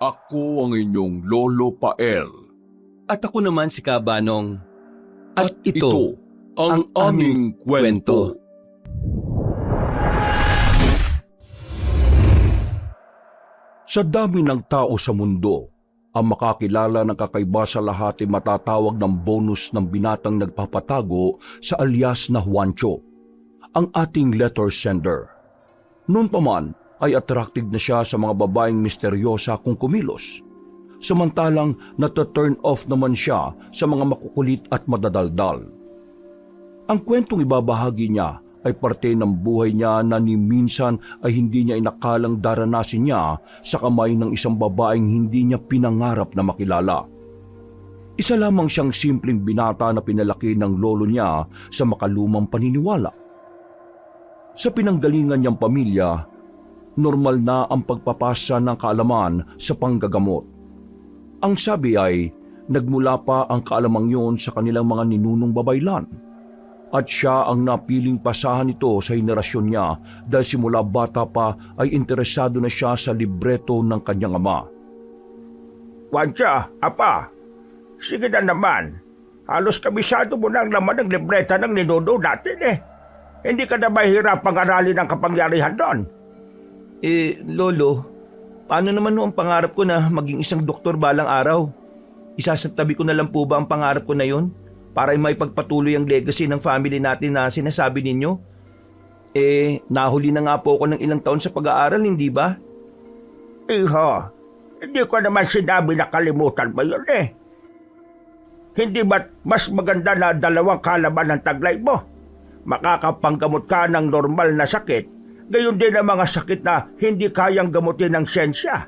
Ako ang inyong Lolo Pael. At ako naman si Kabanong. At ito ang aming kwento. Sa dami ng tao sa mundo, ang makakilala ng kakaiba sa lahat ay matatawag ng bonus ng binatang nagpapatago sa alias na Juancho, ang ating letter sender. Noon pa man ay attractive na siya sa mga babaeng misteryosa kung kumilos. Samantalang nata-turn off naman siya sa mga makukulit at madadaldal. Ang kwentong ibabahagi niya ay parte ng buhay niya na ni minsan ay hindi niya inakalang daranasin niya sa kamay ng isang babaeng hindi niya pinangarap na makilala. Isa lamang siyang simpleng binata na pinalaki ng lolo niya sa makalumang paniniwala. Sa pinanggalingan niyang pamilya, normal na ang pagpapasa ng kaalaman sa panggagamot. Ang sabi ay, nagmula pa ang kaalamang yun sa kanilang mga ninunong babaylan. At siya ang napiling pasahan nito sa henerasyon niya dahil simula bata pa ay interesado na siya sa libreto ng kanyang ama. Juancho, apa, sige na naman. Halos kabisado mo na ang laman ng libreta ng ninuno natin eh. Hindi ka na mahirapang aralin ang kapangyarihan doon. Lolo, paano naman ang pangarap ko na maging isang doktor balang araw? Isasantabi ko na lang po ba ang pangarap ko na yon para may pagpatuloy ang legacy ng family natin na sinasabi ninyo? Nahuli na nga po ako ng ilang taon sa pag-aaral, hindi ba? Iho, hindi ko naman sinabi na kalimutan mo yun eh. Hindi ba't mas maganda na dalawang kalaban ng taglay mo? Makakapanggamot ka ng normal na sakit, gayon din ang mga sakit na hindi kayang gamutin ng siyensya.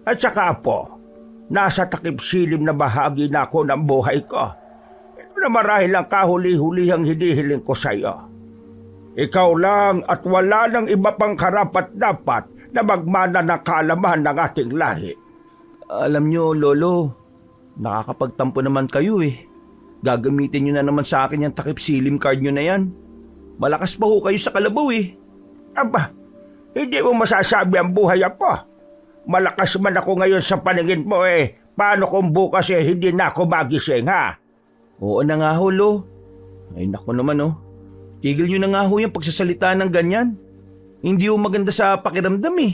At saka po, nasa takip-silim na bahagi na ako ng buhay ko. Ito na marahil ang kahuli-hulihang hinihiling ko sa iyo. Ikaw lang at wala nang iba pang karapat-dapat na magmana ng kaalaman ng ating lahi. Alam nyo, Lolo, nakakapagtampo naman kayo eh. Gagamitin nyo na naman sa akin yung takip-silim card nyo na yan. Malakas pa ho kayo sa kalabaw eh. Aba, hindi mo masasabi ang buhay po. Malakas man ako ngayon sa paningin mo eh. Paano kung bukas eh hindi na ako magising ha? Oo na nga ho, Lo. Ay naku naman oh. Tigil nyo na nga ho yung pagsasalita ng ganyan. Hindi ho maganda sa pakiramdam eh.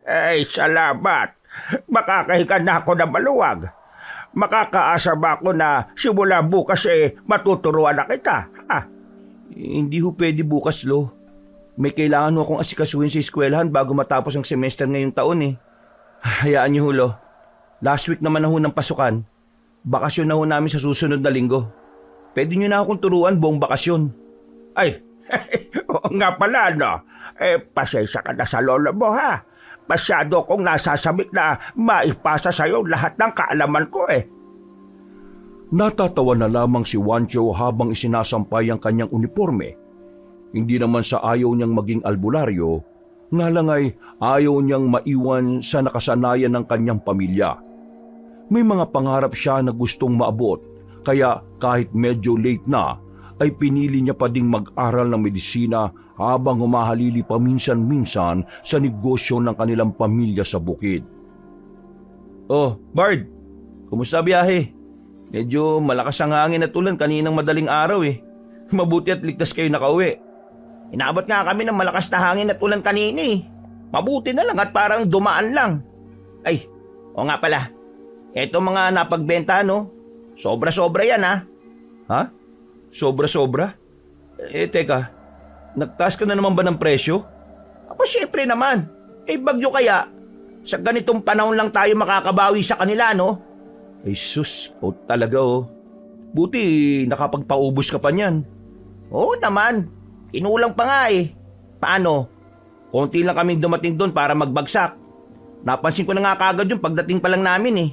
Ay, salamat. Makakahiga na ako ng maluwag. Makakaasa ba ako na simula bukas eh matuturuan na kita? Ha? Hindi ho pwede bukas, Lo. May kailangan ho akong asikasuhin sa eskwelahan bago matapos ang semester ngayong taon eh. Hayaan niyo ho, Lo. Last week naman na ho ng pasukan. Bakasyon na ho namin sa susunod na linggo. Pwede niyo na akong turuan buong bakasyon. Ay, oo nga pala no. Pasensya ka na sa lolo mo ha. Masyado kong nasasabik na maipasa sa'yo lahat ng kaalaman ko eh. Natatawa na lamang si Juancho habang isinasampay ang kanyang uniforme. Hindi naman sa ayaw niyang maging albularyo, nga lang ay ayaw niyang maiwan sa nakasanayan ng kanyang pamilya. May mga pangarap siya na gustong maabot, kaya kahit medyo late na, ay pinili niya pa ding mag-aral ng medisina habang humahalili paminsan-minsan sa negosyo ng kanilang pamilya sa bukid. Oh, Bard, kumusta biyahe? Medyo malakas ang hangin at ulan kaninang madaling araw eh. Mabuti at ligtas kayo nakauwi. Inabot nga kami ng malakas na hangin at ulan kanina eh. Mabuti na lang at parang dumaan lang. Ay, o nga pala. Eto mga napagbenta no. Sobra-sobra yan ha. Ha? Sobra-sobra? Teka, nagtaas ka na naman ba ng presyo? Ako syempre naman. Bagyo kaya. Sa ganitong panahon lang tayo makakabawi sa kanila no. Ay sus, talaga oh. Buti nakapagpaubos ka pa niyan. Oo naman. Inulang pa nga eh. Paano? Konti lang kaming dumating doon para magbagsak. Napansin ko na nga kagad yung pagdating pa lang namin eh.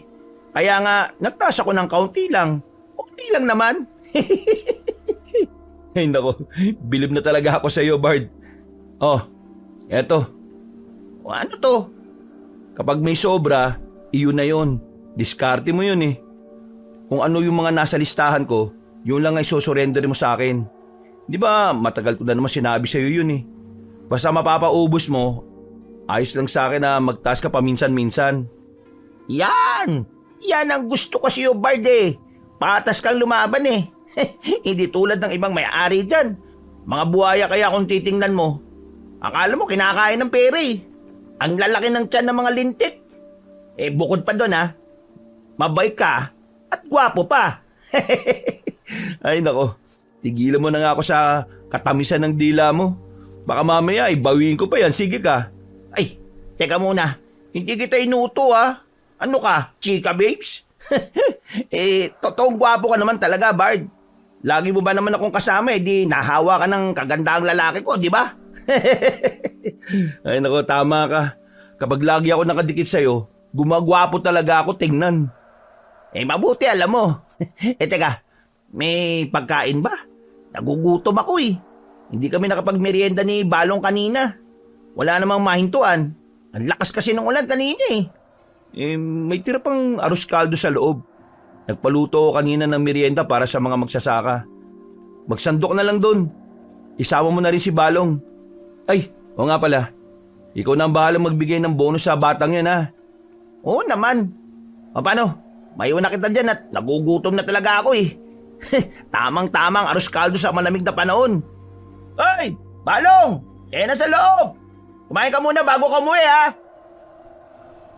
Kaya nga, nagtaas ako ng kaunti lang. Kunti lang naman. Ay nako, bilib na talaga ako sa iyo, Bard. Oh, eto. Ano to? Kapag may sobra, iyon na yon. Diskarte mo yun eh. Kung ano yung mga nasa listahan ko, yun lang ay sosurrender mo sa akin. Di ba matagal ko na naman sinabi sa iyo yun eh. Basta mapapaubos mo, Ayos lang sa akin na magtaas ka paminsan-minsan. Yan! Yan ang gusto ko sa'yo, Bard eh. Patas kang lumaban eh. Hindi tulad ng ibang may-ari dyan. Mga buhaya kaya kung titingnan mo. Akala mo kinakain ng pera eh. Ang lalaki ng tiyan ng mga lintik. Eh bukod pa doon ha, mabait ka at gwapo pa. Ay nako, tigilan mo na nga ako sa katamisan ng dila mo. Baka mamaya bawiin ko pa yan, sige ka. Ay, teka muna. Hindi kita inuto ha. Ano ka, chika babes? Totoong gwapo ka naman talaga, Bard. Lagi mo ba naman akong kasama di nahawa ka ng kagandahang lalaki ko, di ba? Ay nako, tama ka. Kapag lagi ako nakadikit sa'yo, gumagwapo talaga ako tingnan. Mabuti alam mo. Teka, may pagkain ba? Nagugutom ako eh. Hindi kami nakapagmerienda ni Balong kanina. Wala namang mahintuan. Ang lakas kasi ng ulan kanina eh. May tira pang arroz caldo sa loob. Nagpaluto ako kanina ng merienda para sa mga magsasaka. Magsandok na lang doon. Isama mo na rin si Balong. Ay, o nga pala. Ikaw na ang bahalang magbigay ng bonus sa batang yan ha. Oo naman. O paano? Maiwan na kita dyan at nagugutom na talaga ako eh. Tamang-tamang arroz caldo sa malamig na panahon. Ay! Balong! Kaya na sa loob! Kumain ka muna bago ka umuwi ha!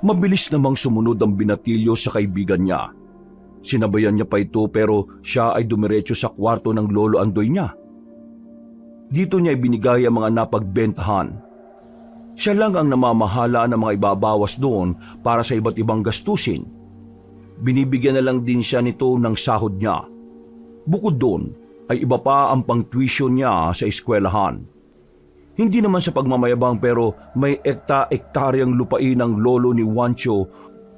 Mabilis namang sumunod ang binatilyo sa kaibigan niya. Sinabayan niya pa ito pero siya ay dumiretso sa kwarto ng lolo Andoy niya. Dito niya ibinigay ang mga napagbentahan. Siya lang ang namamahala ng mga ibabawas doon para sa iba't ibang gastusin. Binibigyan na lang din siya nito ng sahod niya. Bukod doon ay iba pa ang pang-tuition niya sa eskwelahan. Hindi naman sa pagmamayabang pero may ekta-ektaryang lupain ng lolo ni Juancho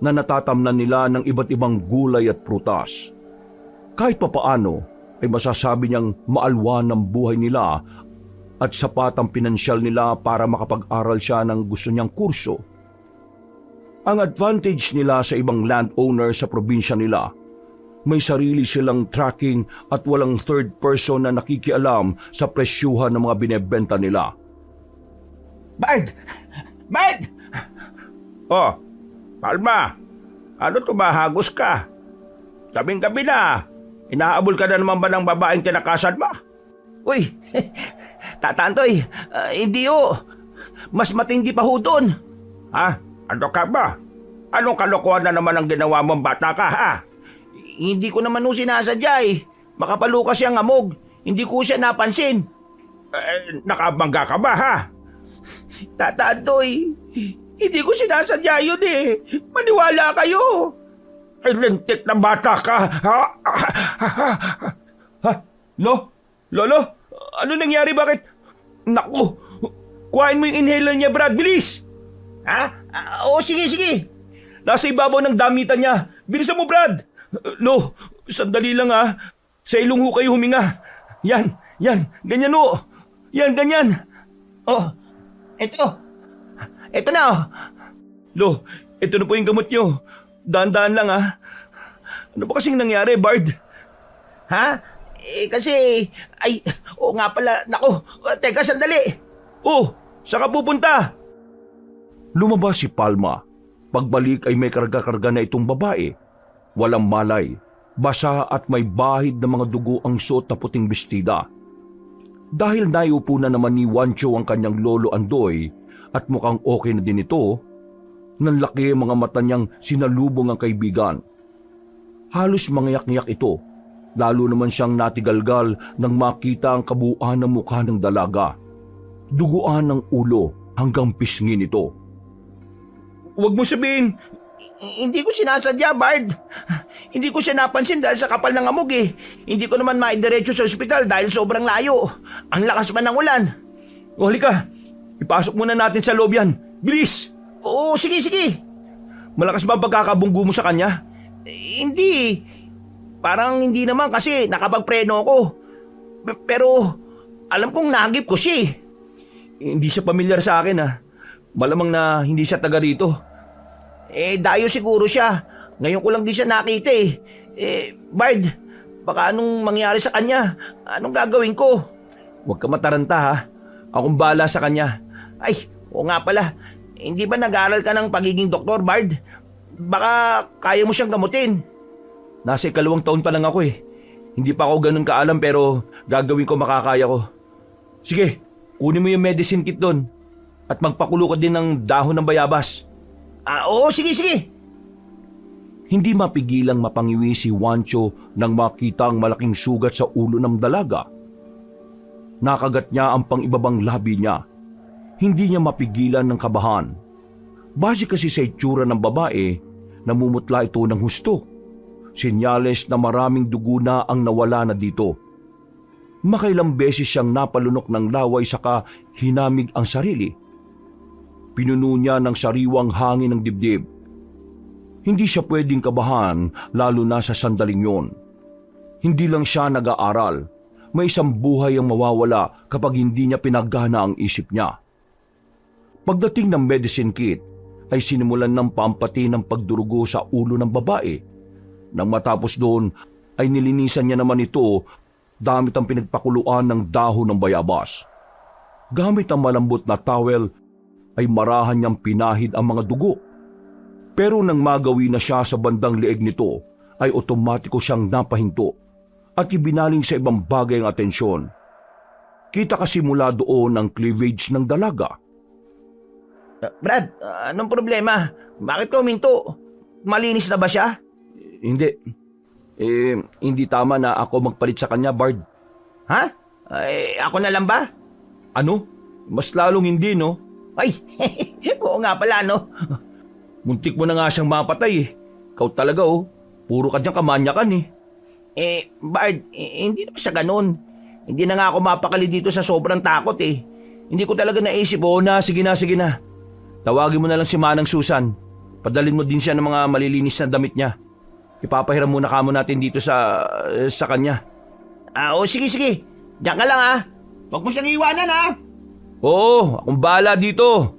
na natatamnan nila ng iba't ibang gulay at prutas. Kahit papaano ay masasabi niyang maalwan ng buhay nila at sapat ang pinansyal nila para makapag-aral siya ng gusto niyang kurso. Ang advantage nila sa ibang landowner sa probinsya nila, may sarili silang tracking at walang third person na nakikialam sa presyuhan ng mga binebenta nila. Bard! Bard! Oh, Palma, ano tumahagos ka? Gabing-gabi na. Inaabol ka na naman ba ng babaeng tinakasan mo? Uy, Tatantoy, hindi o. Mas matindi pa ho doon. Ha? Ano ka ba? Anong kalokohan na naman ang ginawa mong bata ka ha? Hindi ko naman ho sinasadya eh. Makapalo kasi ang amog. Hindi ko siya napansin. Nakabangga ka ba ha? Tatantoy, hindi ko sinasadya yun eh. Maniwala kayo. Ay, lintik na bata ka ha? Ha? Lolo? Ano nangyari? Bakit? Naku! Kuhain mo yung inhaler niya, Brad. Bilis! Ha? Oo, sige. Nasa ibabaw ng damitan niya. Bilisan mo, Brad! Lo, sandali lang ha. Sa ilong ho kayo huminga. Yan. Ganyan ho. Yan, ganyan. Oh, Ito na oh. Lo, ito na po yung gamot niyo. Dahan-dahan lang ha. Ano ba kasing nangyari, Bard? Ha? Oo nga pala. Naku, teka sandali. Oh, saan ka pupunta? Lumabas si Palma. Pagbalik ay may karga-karga na itong babae. Walang malay, basa at may bahid na mga dugo ang suot na puting bestida. Dahil naiupo na naman ni Juancho ang kanyang lolo Andoy at mukhang okay na din ito, nanlaki ang mga mata niyang sinalubong ang kaibigan. Halos mangyak-ngyak ito, lalo naman siyang natigalgal nang makita ang kabuuan ng mukha ng dalaga. Duguan ng ulo hanggang pisngi nito. Huwag mo sabihin. Hindi ko sinasadya, Bard. Hindi ko siya napansin dahil sa kapal ng amog eh. Hindi ko naman maidiretso sa ospital dahil sobrang layo. Ang lakas pa ng ulan. O halika, ipasok muna natin sa loob yan. Bilis! Oo, sige. Malakas ba ang pagkakabunggo mo sa kanya? Hindi. Parang hindi naman kasi nakapagpreno ako. Pero alam kong nahagip ko siya eh. Hindi siya pamilyar sa akin ha. Malamang na hindi siya taga rito. Dayo siguro siya. Ngayon ko lang di siya nakita eh. Bard, baka anong mangyari sa kanya? Anong gagawin ko? Huwag ka mataranta ha. Akong bahala sa kanya. Ay, oo nga pala. hindi ba nag-aaral ka ng pagiging doktor, Bard? Baka kaya mo siyang gamutin. Nasa 2 taon pa lang ako eh. Hindi pa ako ganun kaalam pero gagawin ko makakaya ko. Sige, kunin mo yung medicine kit doon. At magpakulo ka din ng dahon ng bayabas. Oo, sige. Hindi mapigilang mapangiwi si Juancho nang makita ang malaking sugat sa ulo ng dalaga. Nakagat niya ang pangibabang labi niya. Hindi niya mapigilan ng kabahan. Base kasi sa itsura ng babae, namumutla ito ng husto. Senyales na maraming dugo na ang nawala na dito. Makailang beses siyang napalunok ng laway saka hinamig ang sarili. Pinuno niya ng sariwang hangin ng dibdib. Hindi siya pwedeng kabahan lalo na sa sandaling yon. Hindi lang siya nag-aaral. May isang buhay ang mawawala kapag hindi niya pinagana ang isip niya. Pagdating ng medicine kit, ay sinimulan ng pampati ng pagdurugo sa ulo ng babae. Nang matapos doon, ay nilinisan niya naman ito gamit ang pinagpakuluan ng dahon ng bayabas. Gamit ang malambot na towel, ay marahan niyang pinahid ang mga dugo. Pero nang magawi na siya sa bandang leeg nito, ay otomatiko siyang napahinto at ibinaling sa ibang bagay ang atensyon. Kita kasi mula doon ang cleavage ng dalaga. Brad, anong problema? Bakit ka huminto? Malinis na ba siya? Hindi. Hindi tama na ako magpalit sa kanya, Bard. Ha? Ako na lang ba? Ano? Mas lalong hindi, no? Ay, oo nga pala, no? Muntik mo na nga siyang mapatay eh. Ikaw talaga puro ka diyang kamanyakan eh. Bard, hindi naman sa ganun. Hindi na nga ako mapakali dito sa sobrang takot eh. Hindi ko talaga naisip. Sige na. Tawagin mo na lang si Manang Susan. Padalin mo din siya ng mga malilinis na damit niya. Ipapahiram muna kamo natin dito sa kanya. Sige. Diyan ka lang ha. Huwag mo siyang iwanan ha. Oo, akong bahala dito.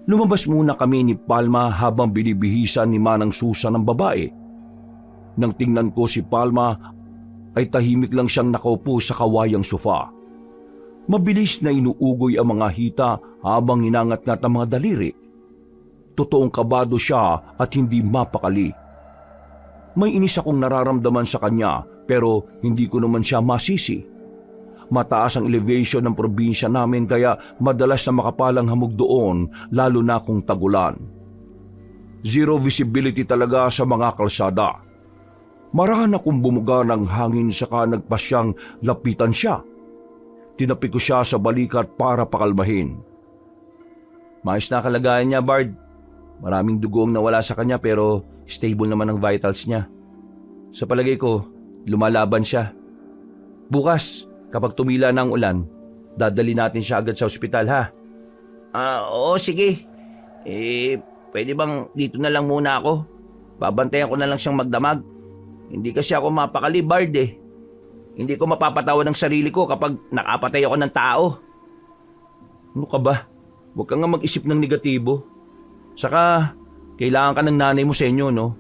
Lumabas muna kami ni Palma habang binibihisan ni Manang Susan ang babae. Nang tingnan ko si Palma, ay tahimik lang siyang nakaupo sa kawayang sofa. Mabilis na inuugoy ang mga hita habang inangat-ngat ang mga daliri. Totoong kabado siya at hindi mapakali. May inis akong nararamdaman sa kanya pero hindi ko naman siya masisi. Mataas ang elevation ng probinsya namin kaya madalas na makapalang hamog doon lalo na kung tagulan. Zero visibility talaga sa mga kalsada. Marahan akong bumuga ng hangin saka nagpasyang lapitan siya. Tinapi ko siya sa balikat para pakalmahin. Maayos na kalagayan niya, Bard. Maraming dugong nawala sa kanya pero stable naman ang vitals niya. Sa palagay ko, lumalaban siya. Bukas, kapag tumila na ang ulan, dadali natin siya agad sa ospital ha. Oo, sige. Pwede bang dito na lang muna ako? Babantayan ko na lang siyang magdamag. Hindi kasi ako mapakali, Bard eh. Hindi ko mapapatawa ng sarili ko kapag nakapatay ako ng tao. Ano ka ba? Huwag ka nga mag-isip ng negatibo. Saka, kailangan ka ng nanay mo sa inyo, no?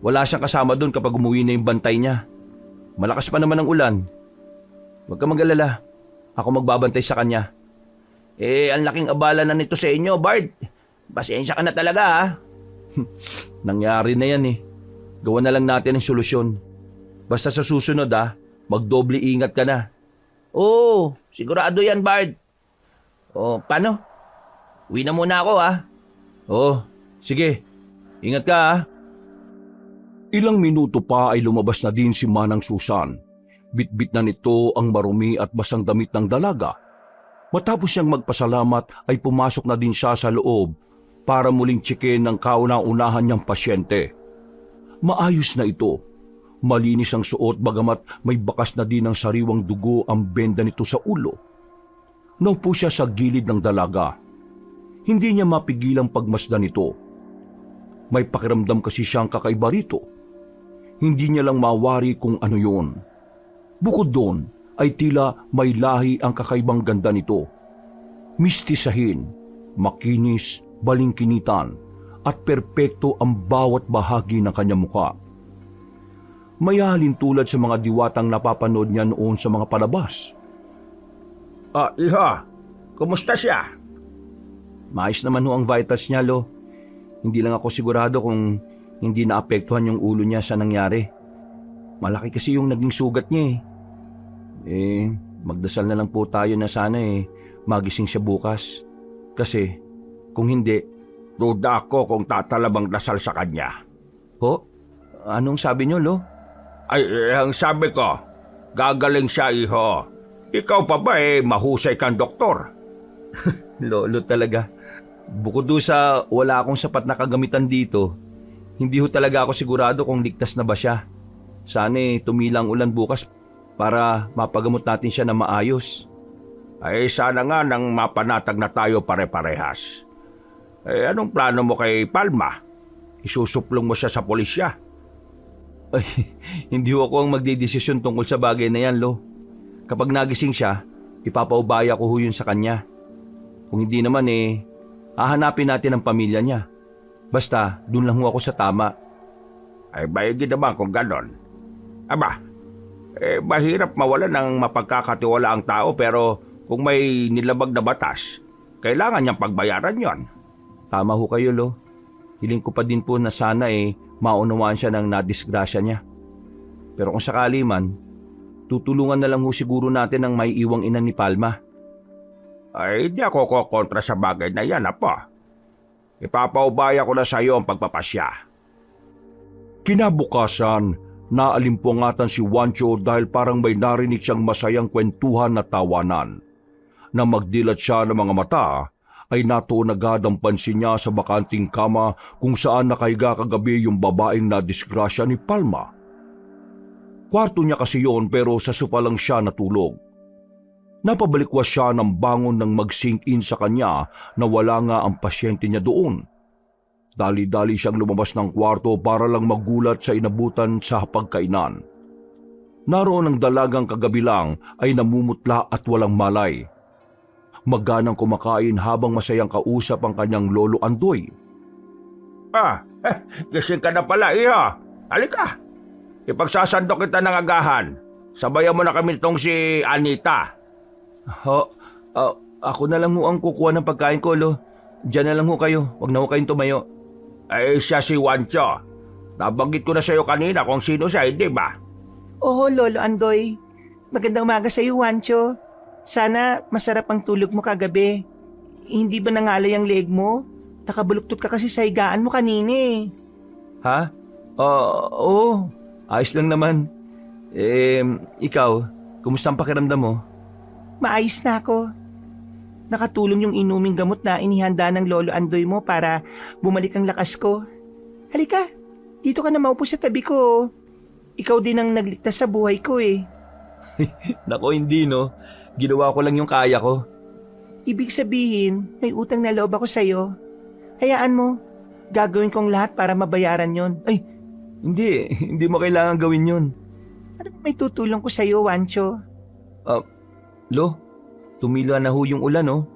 Wala siyang kasama doon kapag umuwi na yung bantay niya. Malakas pa naman ang ulan. Huwag ka mag-alala. Ako magbabantay sa kanya. Ang laking abala na nito sa inyo, Bard. Pasensya ka na talaga ha. Nangyari na yan eh. Gawa na lang natin ang solusyon. Basta sa susunod magdoble ingat ka na. Oo, sigurado yan, Bard. Paano? Uwi na muna ako ha. Sige. Ingat ka ha. Ilang minuto pa ay lumabas na din si Manang Susan. Bitbit na nito ang marumi at basang damit ng dalaga. Matapos siyang magpasalamat ay pumasok na din siya sa loob para muling tsikin ng kauna-unahan niyang pasyente. Maayos na ito. Malinis ang suot bagamat may bakas na din ng sariwang dugo ang benda nito sa ulo. Naupo siya sa gilid ng dalaga. Hindi niya mapigilang pagmasdan nito. May pakiramdam kasi siyang kakaiba rito. Hindi niya lang mawari kung ano yun. Bukod doon ay tila may lahi ang kakaibang ganda nito. Mistisahin, makinis, balingkinitan, at perpekto ang bawat bahagi ng kanyang mukha. Mayahalin tulad sa mga diwatang napapanood niya noon sa mga palabas. Iho, kumusta siya? Maayos naman ho ang vitals niya, Lo. Hindi lang ako sigurado kung hindi naapektuhan yung ulo niya sa nangyari. Malaki kasi yung naging sugat niya magdasal na lang po tayo na sana magising siya bukas. Kasi kung hindi, Duda ako kung tatalabang dasal sa kanya. ho? Anong sabi niyo, Lo? Ay, ang sabi ko, gagaling siya, iho. Ikaw pa ba mahusay kang doktor? Lolo talaga. Bukod doon sa wala akong sapat na kagamitan dito, hindi ho talaga ako sigurado kung ligtas na ba siya. Sana tumilang ulan bukas para mapagamot natin siya na maayos. Ay, sana nga nang mapanatag na tayo pare-parehas. Anong plano mo kay Palma? Isusuplong mo siya sa pulisya? Ay, hindi ho ako ang magdedesisyon tungkol sa bagay na yan, Lo. Kapag nagising siya, ipapaubaya ko ho yun sa kanya. Kung hindi naman hahanapin natin ang pamilya niya. Basta, dun lang ho ako sa tama. Ay, bayagi naman kung ganon. Aba, mahirap mawala ng mapagkakatiwala ang tao pero kung may nilabag na batas, kailangan niyang pagbayaran yon. Tama ho kayo, Lo. Hiling ko pa din po na sana maunawaan siya ng nadisgrasya niya. Pero kung sakali man, tutulungan na lang ho siguro natin ang may iwang ina ni Palma. Ay, hindi ako kokontra sa bagay na yan, apo. Ipapaubaya ko na sa iyo ang pagpapasya. Kinabukasan, naalimpungatan si Juancho dahil parang may narinig siyang masayang kwentuhan na tawanan. Na magdilat siya ng mga mata, ay natuon agad ang pansin niya sa bakanting kama kung saan nakahiga kagabi yung babaeng na disgrasya ni Palma. Kwarto niya kasi yon pero sa sofa lang siya natulog. Napabalikwas siya ng bangon nang mag-sink in sa kanya na wala nga ang pasyente niya doon. Dali-dali siyang lumabas ng kwarto para lang magulat sa inabutan sa hapagkainan. Naroon ang dalagang kagabi lang ay namumutla at walang malay. Maganang kumakain habang masayang kausap ang kanyang lolo Andoy. Gising ka na pala, iho. Halika. Ipagsasandok kita ng agahan. Sabayan mo na kami itong si Anita. Ako na lang ho ang kukuha ng pagkain ko, Lo. Diyan na lang ho kayo. Huwag na ho kayong tumayo. Ay, siya si Juancho. Nabanggit ko na sa iyo kanina kung sino siya, di ba? Oo, Lolo Andoy. Magandang umaga sa iyo, Juancho. Sana masarap ang tulog mo kagabi. Hindi ba nangalay ang leeg mo? Nakabuluktot ka kasi sa higaan mo kanina. Ha? Oo. Ayos lang naman. Ikaw, kumusta ang pakiramdam mo? Maayos na ako. Nakatulong yung inuming gamot na inihanda ng Lolo Andoy mo para bumalik ang lakas ko. Halika, dito ka na maupo sa tabi ko. Ikaw din ang nagligtas sa buhay ko Nako, hindi no. Ginawa ko lang yung kaya ko. Ibig sabihin, may utang na loob ako sa'yo. Hayaan mo, gagawin kong lahat para mabayaran yon. Ay, hindi mo kailangan gawin yun. Ano ba may tutulong ko sa'yo, Juancho? Lo, tumila na ho yung ulan, no?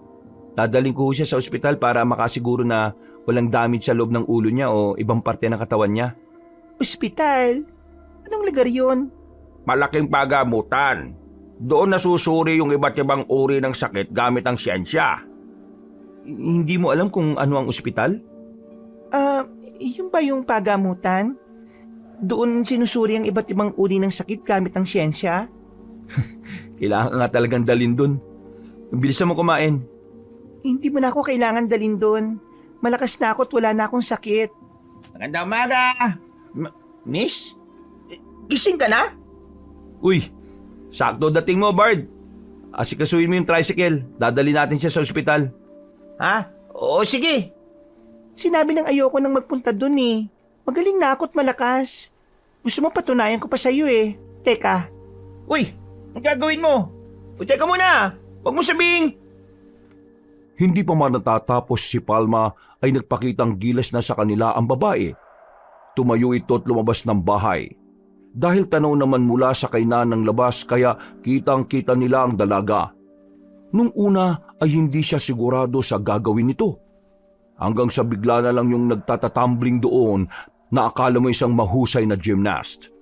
Dadaling ko ho siya sa ospital para makasiguro na walang damage sa loob ng ulo niya o ibang parte ng katawan niya. Ospital? Anong lugar yun? Malaking pagamutan. Doon nasusuri yung iba't ibang uri ng sakit gamit ang siyensya. Hindi mo alam kung ano ang ospital? Yun ba yung pagamutan? Doon sinusuri ang iba't ibang uri ng sakit gamit ang siyensya? Kailangan nga talagang dalin dun. Bilisan mo kumain. Hindi mo na ako kailangan dalin doon. Malakas na ako at wala na akong sakit. Magandang umaga! Miss? Gising ka na? Uy, sakto dating mo, Bard. Asikasuhin mo yung tricycle. Dadali natin siya sa ospital. Ha? Oo, sige. Sinabi ng ayoko nang magpunta doon. Magaling na ako at malakas. Gusto mo patunayan ko pa sa'yo Teka. Uy, ang gagawin mo? Uy, teka muna. Huwag mo sabihin. Hindi pa man natatapos si Palma ay nagpakitang gilas na sa kanila ang babae. Tumayo ito at lumabas ng bahay. Dahil tanaw naman mula sa kainan ng labas kaya kitang-kita nila ang dalaga. Nung una ay hindi siya sigurado sa gagawin nito. Hanggang sa bigla na lang yung nagtatatumbling doon na akala mo isang mahusay na gymnast.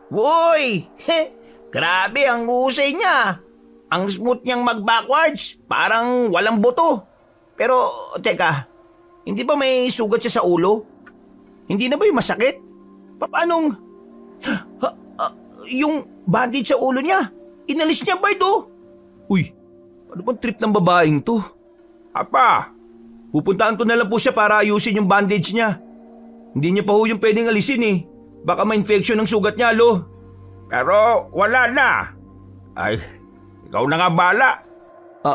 Uy! Grabe ang husay niya. Ang smooth niyang mag-backwards. Parang walang buto. Pero, teka, hindi ba may sugat siya sa ulo? Hindi na ba yung masakit? Paanong... yung bandage sa ulo niya, inalis niya, Bard, oh. Uy, ano bang trip ng babaeng to? Apa, Pupuntaan ko na lang po siya para ayusin yung bandage niya. Hindi niya pa ho yung pwedeng alisin eh. Baka ma-infection ng sugat niya, lo. pero wala na. Ay, ikaw na nga bala.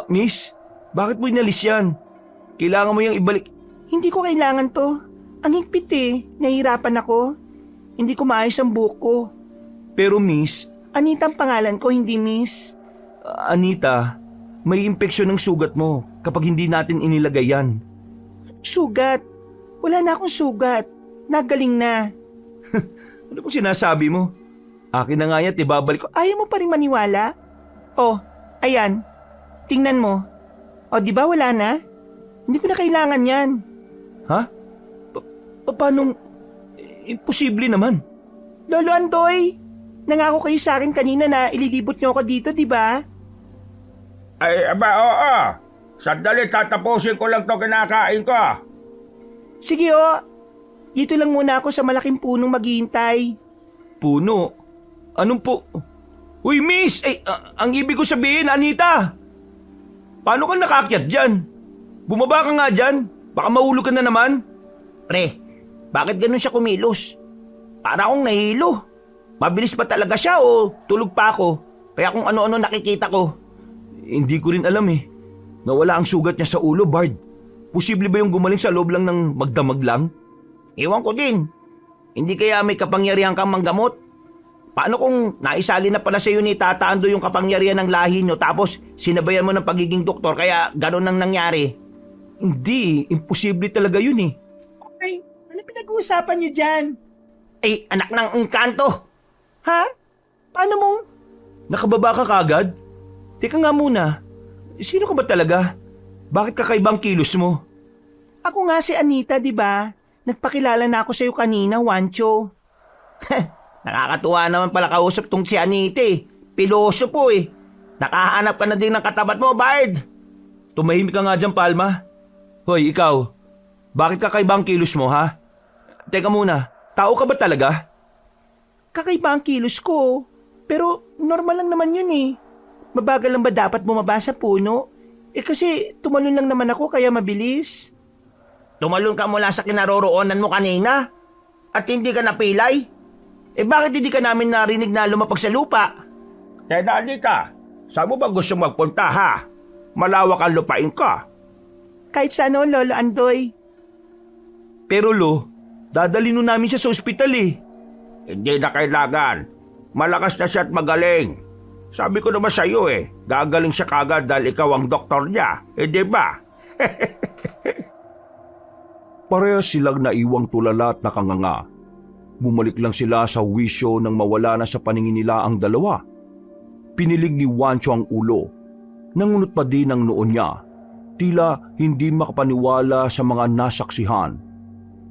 Miss, bakit mo inalis yan? Kailangan mo yung ibalik. Hindi ko kailangan to. Ang higpit eh. Nahihirapan ako. Hindi ko maayos ang buhok ko. Pero miss, Anita ang pangalan ko, hindi miss. Anita, may impeksyon ng sugat mo kapag hindi natin inilagay yan. Sugat. Wala na akong sugat. Nagaling na. Ano pong sinasabi mo? Akin na nga yan, ibabalik ko. Ayaw mo pa rin maniwala? Oh, ayan. Tingnan mo. O, di ba wala na? Hindi ko na kailangan yan. Ha? Paanong... Imposible naman. Lolo Andoy, nangako kayo sa akin kanina na ililibot niyo ako dito, di ba? Ay, aba, oo. Sandali, tatapusin ko lang to kinakain ko. Sige dito lang muna ako sa malaking punong maghihintay. Puno? Anong po? Uy, miss! Ang ibig ko sabihin, Anita! Paano ka nakakyat dyan? Bumaba ka nga dyan. Baka mahulog ka na naman. Pre, bakit ganun siya kumilos? Para akong nahilo. Mabilis pa talaga siya o tulog pa ako? Kaya kung ano-ano nakikita ko. Hindi ko rin alam eh. Nawala ang sugat niya sa ulo, Bard. Posible ba yung gumaling sa loob lang ng magdamag lang? Ewan ko din. Hindi kaya may kapangyarihan kang manggamot? Paano kung naisali na pala sa iyo ni Tata Ando yung kapangyarihan ng lahi nyo tapos sinabayan mo ng pagiging doktor kaya gano'n ang nangyari? Hindi, imposible talaga yun eh. Okay, ano pinag-uusapan niyo dyan? Ay, anak ng engkanto! Ha? Paano mong... Nakababa ka kagad? Teka nga muna, sino ka ba talaga? Bakit kakaibang kilos mo? Ako nga si Anita, di ba? Nagpakilala na ako sa iyo kanina, Wancho. Nakakatuwa naman pala kausap tong si Anita eh. Piloso po eh. Nakahanap ka na din ng katapat mo, Bard. Tumahimik ka nga dyan, Palma. Hoy, ikaw. Bakit kakaibang kilos mo, ha? Teka muna, tao ka ba talaga? Kakaiba ang kilos ko. Pero normal lang naman yun eh. Mabagal lang ba dapat bumaba sa puno? Kasi tumalon lang naman ako kaya mabilis. Tumalon ka mula sa kinaroroonan mo kanina? At hindi ka napilay? Bakit hindi ka namin narinig na lumapag sa lupa? Tena, Anita, saan mo ba gusto magpunta, ha? Malawak ang lupain ko. Kahit sa ano, Lolo Andoy. Pero Lo, dadalhin nun namin siya sa ospital eh. Hindi na kailangan. Malakas na siya at magaling. Sabi ko naman sa iyo gagaling siya kagad dahil ikaw ang doktor niya. Di ba? Parehas silang naiwang tulala at nakanganga. Bumalik lang sila sa wisyo nang mawala na sa paningin nila ang dalawa. Pinilig ni Wancho ang ulo. Nangunot pa din ang noon niya. Tila hindi makapaniwala sa mga nasaksihan.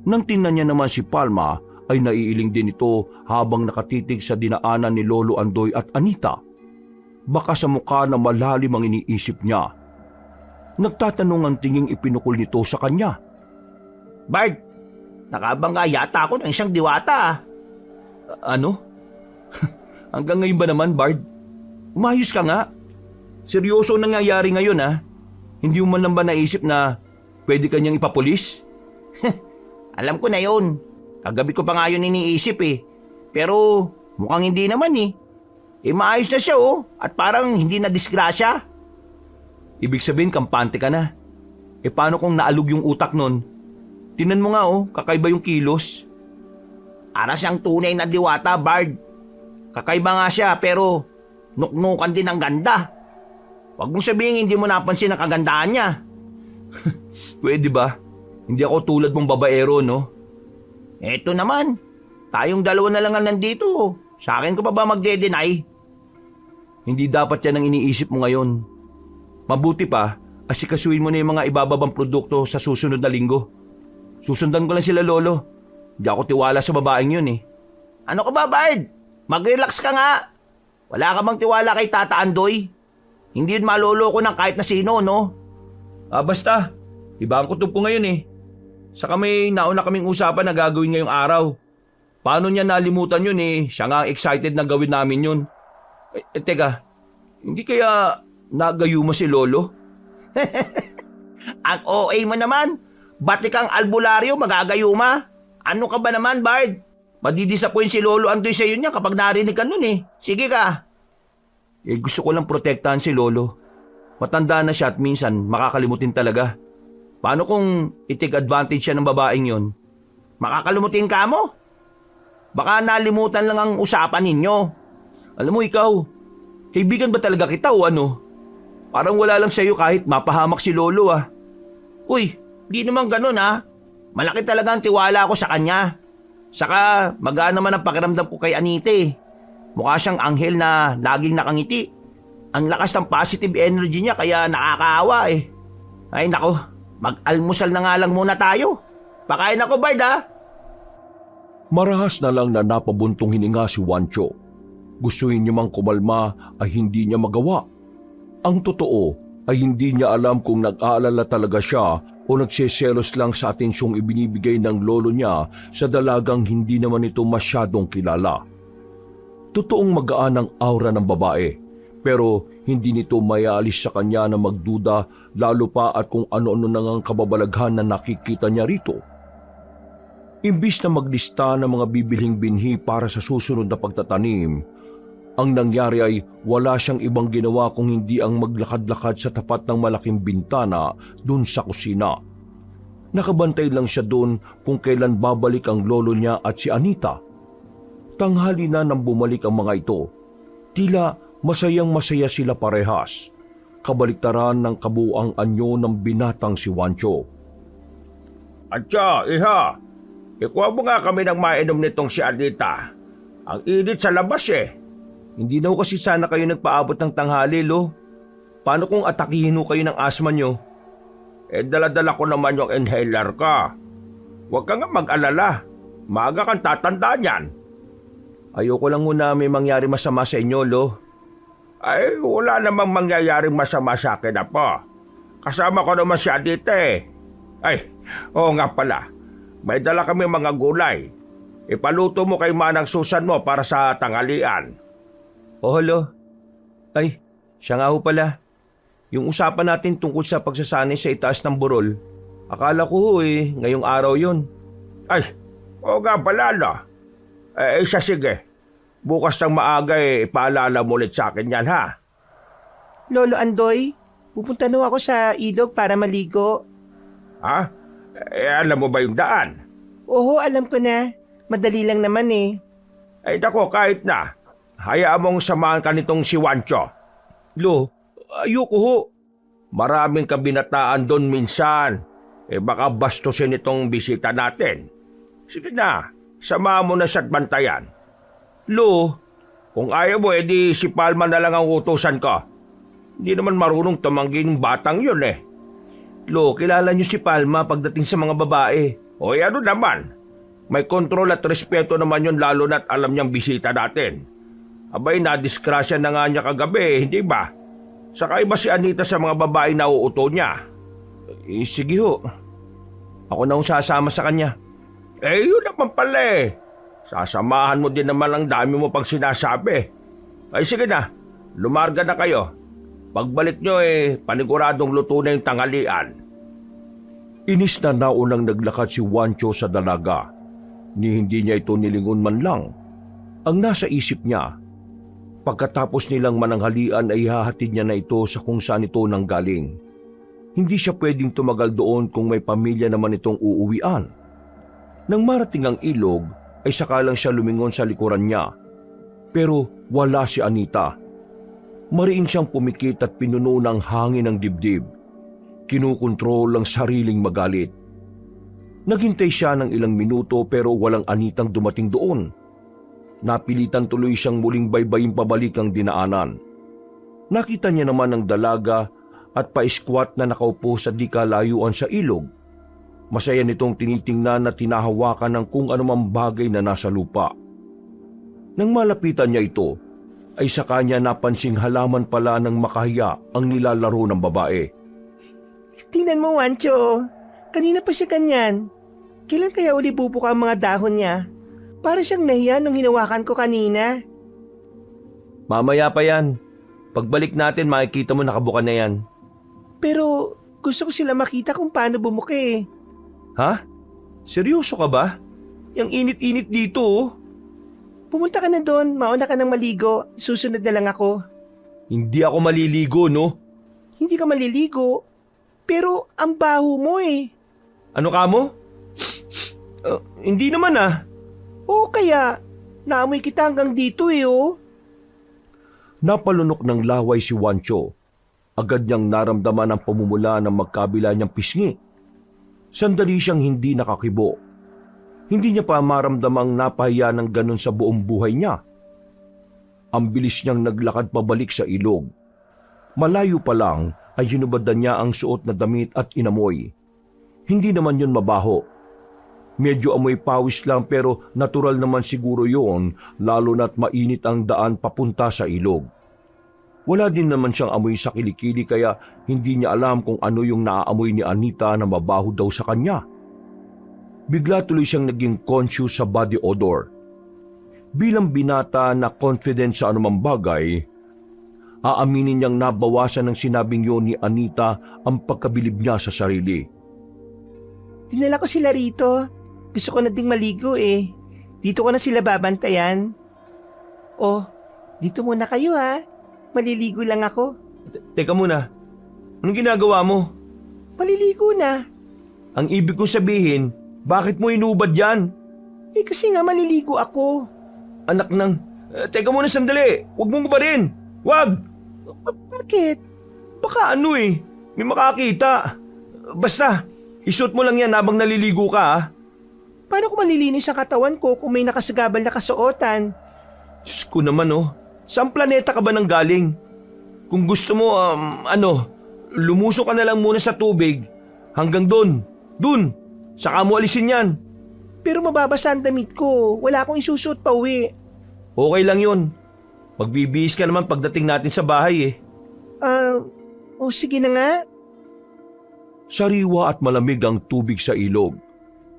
Nang tingnan niya naman si Palma ay naiiling din ito habang nakatitig sa dinaanan ni Lolo Andoy at Anita. Baka sa mukha na malalim ang iniisip niya. Nagtatanong ang tinging ipinukol nito sa kanya. Bard, nakabangga yata ako ng isang diwata. Ano? Hanggang ngayon ba naman, Bard? Umayos ka nga. Seryoso ang nangyayari ngayon ha. Hindi mo man lang ba naisip na pwede kanyang ipapulis? Alam ko na yun. Kagabi ko pa nga yun iniisip eh. Pero mukhang hindi naman eh. Maayos na siya at parang hindi na disgrasya. Ibig sabihin kampante ka na. Paano kung naalog yung utak nun? Tinan mo nga kakaiba yung kilos. Para siyang tunay na diwata, Bard. Kakaiba nga siya pero nuknukan din ang ganda. Huwag mong sabihin hindi mo napansin ang kagandahan niya. Pwede ba? Hindi ako tulad mong babaero, no? Eto naman. Tayong dalawa na lang ang nandito. Sa akin ko pa ba magde-deny? Hindi dapat yan ang iniisip mo ngayon. Mabuti pa, asikasuhin mo na yung mga ibababang produkto sa susunod na linggo. Susundan ko lang sila, Lolo. Hindi ako tiwala sa babaeng yun eh. Ano ka ba, Bard? Mag-relax ka nga. Wala ka bang tiwala kay Tata Andoy? Hindi yun maloloko ng kahit na sino, no? Basta. Iba ang kutob ko ngayon eh. Saka may nauna kaming usapan na gagawin ngayong araw. Paano niya nalimutan yun eh? Siya nga excited na gawin namin yun. Teka, hindi kaya nagayuma si Lolo? Ang OA mo naman. Ba't kang albularyo magagayuma? Ano ka ba naman, Bard? Madidisappoint si Lolo Andoy sa niya kapag narinig ka nun eh. Sige ka. Gusto ko lang protektahan si Lolo. Matanda na siya at minsan makakalimutin talaga. Paano kung i-take advantage siya ng babaeng yon? Makakalimutin ka mo? Baka nalimutan lang ang usapan ninyo. Alam mo ikaw, kaibigan ba talaga kita o ano? Parang wala lang sa'yo kahit mapahamak si Lolo ah. Uy, di naman ganun ha. Malaki talaga ang tiwala ko sa kanya. Saka magaan naman ang pakiramdam ko kay Anita eh. Mukha siyang anghel na laging nakangiti. Ang lakas ng positive energy niya kaya nakakaawa eh. Ay nako, mag-almusal na nga lang muna tayo. Pakain ako, Bard ha. Marahas na lang na napabuntong hininga si Juancho. Gustuhin niya mang kumalma ay hindi niya magawa. Ang totoo ay hindi niya alam kung nag-aalala talaga siya o nagseselos lang sa atensyong ibinibigay ng lolo niya sa dalagang hindi naman ito masyadong kilala. Totoong magaan ang aura ng babae, pero hindi nito mayaalis sa kanya na magduda lalo pa at kung ano-ano nang ang kababalaghan na nakikita niya rito. Imbis na maglista ng mga bibilhing binhi para sa susunod na pagtatanim, ang nangyari ay wala siyang ibang ginawa kung hindi ang maglakad-lakad sa tapat ng malaking bintana dun sa kusina. Nakabantay lang siya dun kung kailan babalik ang lolo niya at si Anita. Tanghali na nang bumalik ang mga ito. Tila masayang-masaya sila parehas. Kabaliktaran ng kabuang anyo ng binatang si Juancho. Atya, iha. Ikuha mo nga kami ng mainom nitong si Anita. Ang init sa labas eh. Hindi na ho kasi sana kayo nagpaabot ng tanghali, Lo. Paano kung atakihin ho kayo ng asma nyo? Dala-dala ko naman yung inhaler ka. Huwag ka nga mag-alala. Maaga kang tatanda niyan. Ayoko lang muna may mangyari masama sa inyo, Lo. Ay, wala namang mangyayaring masama sa akin na po. Kasama ko naman si Anita eh. Ay, oo nga pala. May dala kami mga gulay. Ipaluto mo kay Manang Susan mo para sa tanghalian. Oh, Lo. Ay, siya nga ho pala. Yung usapan natin tungkol sa pagsasanay sa itaas ng burol, akala ko ho ngayong araw yun. Ay, oo nga pala, no. Siya sige. Bukas ng maaga ipaalala mo ulit sa akin yan, ha? Lolo Andoy, pupunta na ako sa ilog para maligo. Ha? Alam mo ba yung daan? Oo, alam ko na. Madali lang naman eh. Ay, nako, kahit na. Hayaan mong samahan ka nitong si Juancho. Lo, ayoko ho. Maraming kabinataan doon minsan. Baka bastusin itong bisita natin. Sige na, samahan mo na siya't bantayan. Lo, kung ayaw mo, edi si Palma na lang ang utusan ko. Hindi naman marunong tumanggi ng batang yun eh. Lo, kilala niyo si Palma pagdating sa mga babae. O ano naman, may kontrol at respeto naman yun lalo na't alam niyang bisita natin. Abay, nadiskrasya na nga niya kagabi, hindi ba? Saka iba si Anita sa mga babae na uuto niya. Sige ho. Ako na sasama sa kanya. Yun naman pala eh. Sasamahan mo din naman ang dami mo pang sinasabi. Ay sige na, lumarga na kayo. Pagbalik nyo paniguradong luto na yung tanghalian. Inis na naunang naglakad si Juancho sa dalaga. Ni hindi niya ito nilingon man lang. Ang nasa isip niya, pagkatapos nilang mananghalian ay hahatid niya na ito sa kung saan ito nanggaling. Hindi siya pwedeng tumagal doon kung may pamilya naman itong uuwian. Nang marating ang ilog, ay saka lang siya lumingon sa likuran niya. Pero wala si Anita. Mariin siyang pumikit at pinuno ng hangin ng dibdib. Kinukontrol ang sariling magalit. Naghintay siya ng ilang minuto pero walang Anitang dumating doon. Napilitan tuloy siyang muling baybayin pabalik ang dinaanan. Nakita niya naman ang dalaga at pa-squat na nakaupo sa di kalayuan sa ilog. Masaya nitong tinitingnan at tinahawakan ng kung anumang bagay na nasa lupa. Nang malapitan niya ito, ay sa kanya napansing halaman pala ng makahiya ang nilalaro ng babae. Tingnan mo, Wancho. Kanina pa siya ganyan. Kailan kaya uli bubuka ang mga dahon niya? Para siyang nahiya nung hinawakan ko kanina. Mamaya pa yan. Pagbalik natin makikita mo nakabuka na yan. Pero gusto ko sila makita kung paano bumuki. Ha? Seryoso ka ba? Yang init-init dito oh. Pumunta ka na doon, mauna ka nang maligo. Susunod na lang ako. Hindi ako maliligo no? Hindi ka maliligo. Pero ang baho mo eh. Ano ka mo? Hindi naman ah. Oo kaya, naamoy kita hanggang dito eh oh. Napalunok ng laway si Wancho. Agad niyang naramdaman ang pamumula ng magkabila niyang pisngi. Sandali siyang hindi nakakibo. Hindi niya pa maramdamang napahiya ng ganun sa buong buhay niya. Ang bilis niyang naglakad pabalik sa ilog. Malayo pa lang ay hinubadan niya ang suot na damit at inamoy. Hindi naman yun mabaho. Medyo amoy pawis lang pero natural naman siguro yon, lalo na't mainit ang daan papunta sa ilog. Wala din naman siyang amoy sa kilikili kaya hindi niya alam kung ano yung naaamoy ni Anita na mabaho daw sa kanya. Bigla tuloy siyang naging conscious sa body odor. Bilang binata na confident sa anumang bagay, aaminin niyang nabawasan ng sinabing yun ni Anita ang pagkabilib niya sa sarili. Dinala ko sila rito. Gusto ko na ding maligo eh. Dito ko na sila babantayan. Oh, dito muna kayo ha. Maliligo lang ako. Teka muna. Anong ginagawa mo? Maliligo na. Ang ibig kong sabihin, bakit mo inubad yan? Eh kasi nga maliligo ako. Anak ng... teka muna sandali. Huwag mong rin. Huwag! Bakit? Baka ano eh. May makakita. Basta, isuot mo lang yan habang naliligo ka ah. Paano ko malilinis ang katawan ko kung may nakasagabal na kasuotan? Diyos ko naman oh. Saan planeta ka ba nang galing? Kung gusto mo, lumusok ka na lang muna sa tubig. Hanggang doon. Doon. Saka mo alisin yan. Pero mababasa ang damit ko. Wala akong isusuot pa uwi. Okay lang yun. Magbibihis ka naman pagdating natin sa bahay eh. Sige na nga. Sariwa at malamig ang tubig sa ilog.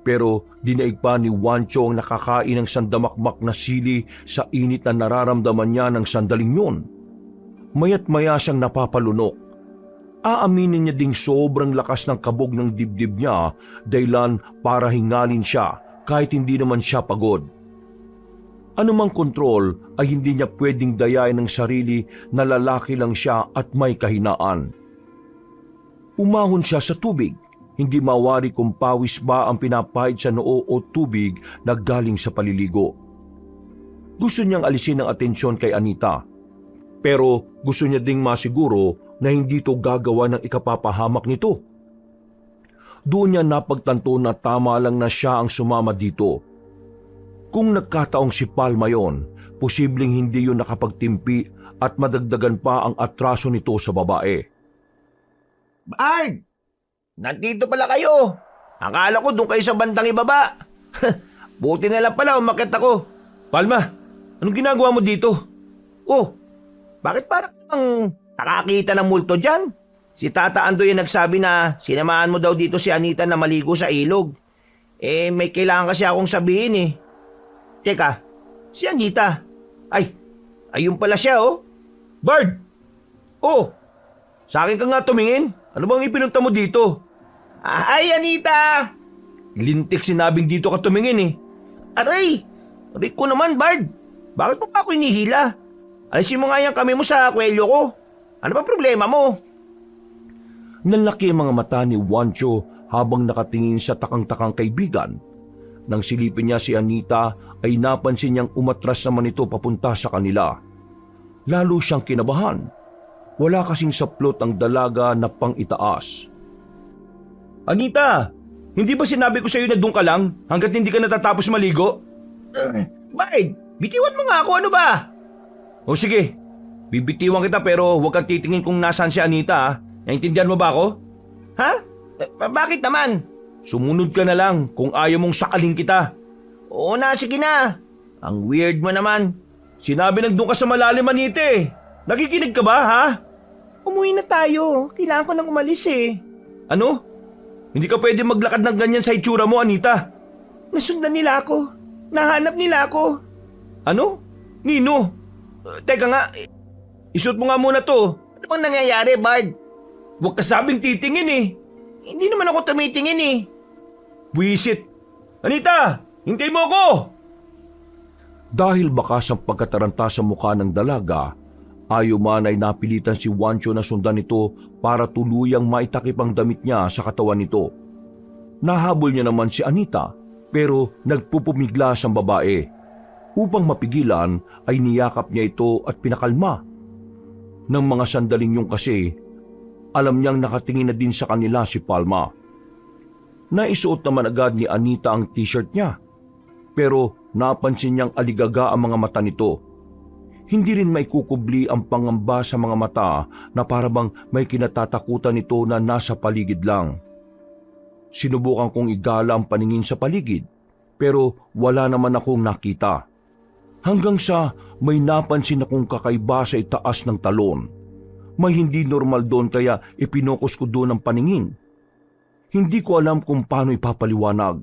Pero dinaig pa ni Wancho ang nakakain ng sandamakmak na sili sa init na nararamdaman niya ng sandaling yun. Maya't maya siyang napapalunok. Aaminin niya ding sobrang lakas ng kabog ng dibdib niya dahilan para hingalin siya kahit hindi naman siya pagod. Anumang kontrol ay hindi niya pwedeng dayain ng sarili na lalaki lang siya at may kahinaan. Umahon siya sa tubig. Hindi mawari kung pawis ba ang pinapahid sa noo o tubig na galing sa paliligo. Gusto niyang alisin ang atensyon kay Anita. Pero gusto niya ding masiguro na hindi ito gagawa ng ikapapahamak nito. Doon niya napagtanto na tama lang na siya ang sumama dito. Kung nagkataong si Palma yon, posibleng hindi yun nakapagtimpi at madagdagan pa ang atraso nito sa babae. Bard! Nandito pala kayo. Akala ko doon kayo sa bandang ibaba. Buti na lang pala umakyat ako. Palma, anong ginagawa mo dito? Oh, bakit parang nakakita ng multo dyan? Si Tata Andoy ang nagsabi na sinamahan mo daw dito si Anita na maligo sa ilog. Eh, may kailangan kasi akong sabihin eh. Teka, si Anita. Ayun pala siya oh. Bard! Oh, Sa akin ka nga tumingin. Ano bang ipinunta mo dito? ay Anita! Lintik sinabing dito ka tumingin eh. Aray! Aray ko naman, Bard. Bakit mo pa ako inihila? Alisin mo nga yan kami mo sa kwelyo ko. Ano ba problema mo? Nalaki ang mga mata ni Wancho habang nakatingin sa takang-takang kaibigan. Nang silipin niya si Anita ay napansin niyang umatras naman ito papunta sa kanila. Lalo siyang kinabahan. Wala kasing saplot ang dalaga na pang-itaas. Anita, hindi ba sinabi ko sa iyo na doon ka lang hanggat hindi ka natatapos maligo? Bard, bitiwan mo nga ako, ano ba? O sige, bibitiwan kita pero huwag kang titingin kung nasaan si Anita ha. Naintindihan mo ba ako? Ha? Bakit naman? Sumunod ka na lang kung ayaw mong sakaling kita. Oo na, sige na. Ang weird mo naman. Sinabi nang doon ka sa malalim, Anita eh. Nakikinig ka ba ha? Umuwi na tayo. Kailangan ko nang umalis eh. Ano? Hindi ka pwede maglakad ng ganyan sa itsura mo, Anita. Nasundan nila ako. Nahanap nila ako. Ano? Nino? Teka nga, isuot mo nga muna to. Ano bang nangyayari, Bard? Huwag ka sabing titingin eh. Hindi naman ako tumitingin eh. Buwisit. Anita, hintay mo ako! Dahil bakas ang pagkataranta sa mukha ng dalaga, ayaw man ay napilitan si Juancho na sundan ito para tuluyang maitakip ang damit niya sa katawan nito. Nahabol niya naman si Anita pero nagpupumiglas ang babae. Upang mapigilan ay niyakap niya ito at pinakalma. Nang mga sandaling yun kasi, alam niyang nakatingin na din sa kanila si Palma. Naisuot naman agad ni Anita ang t-shirt niya. Pero napansin niyang aligaga ang mga mata nito. Hindi rin may kukubli ang pangamba sa mga mata na parabang may kinatatakutan nito na nasa paligid lang. Sinubukan kong igala ang paningin sa paligid pero wala naman akong nakita. Hanggang sa may napansin akong kakaiba sa itaas ng talon. May hindi normal doon kaya ipinokus ko doon ang paningin. Hindi ko alam kung paano ipapaliwanag.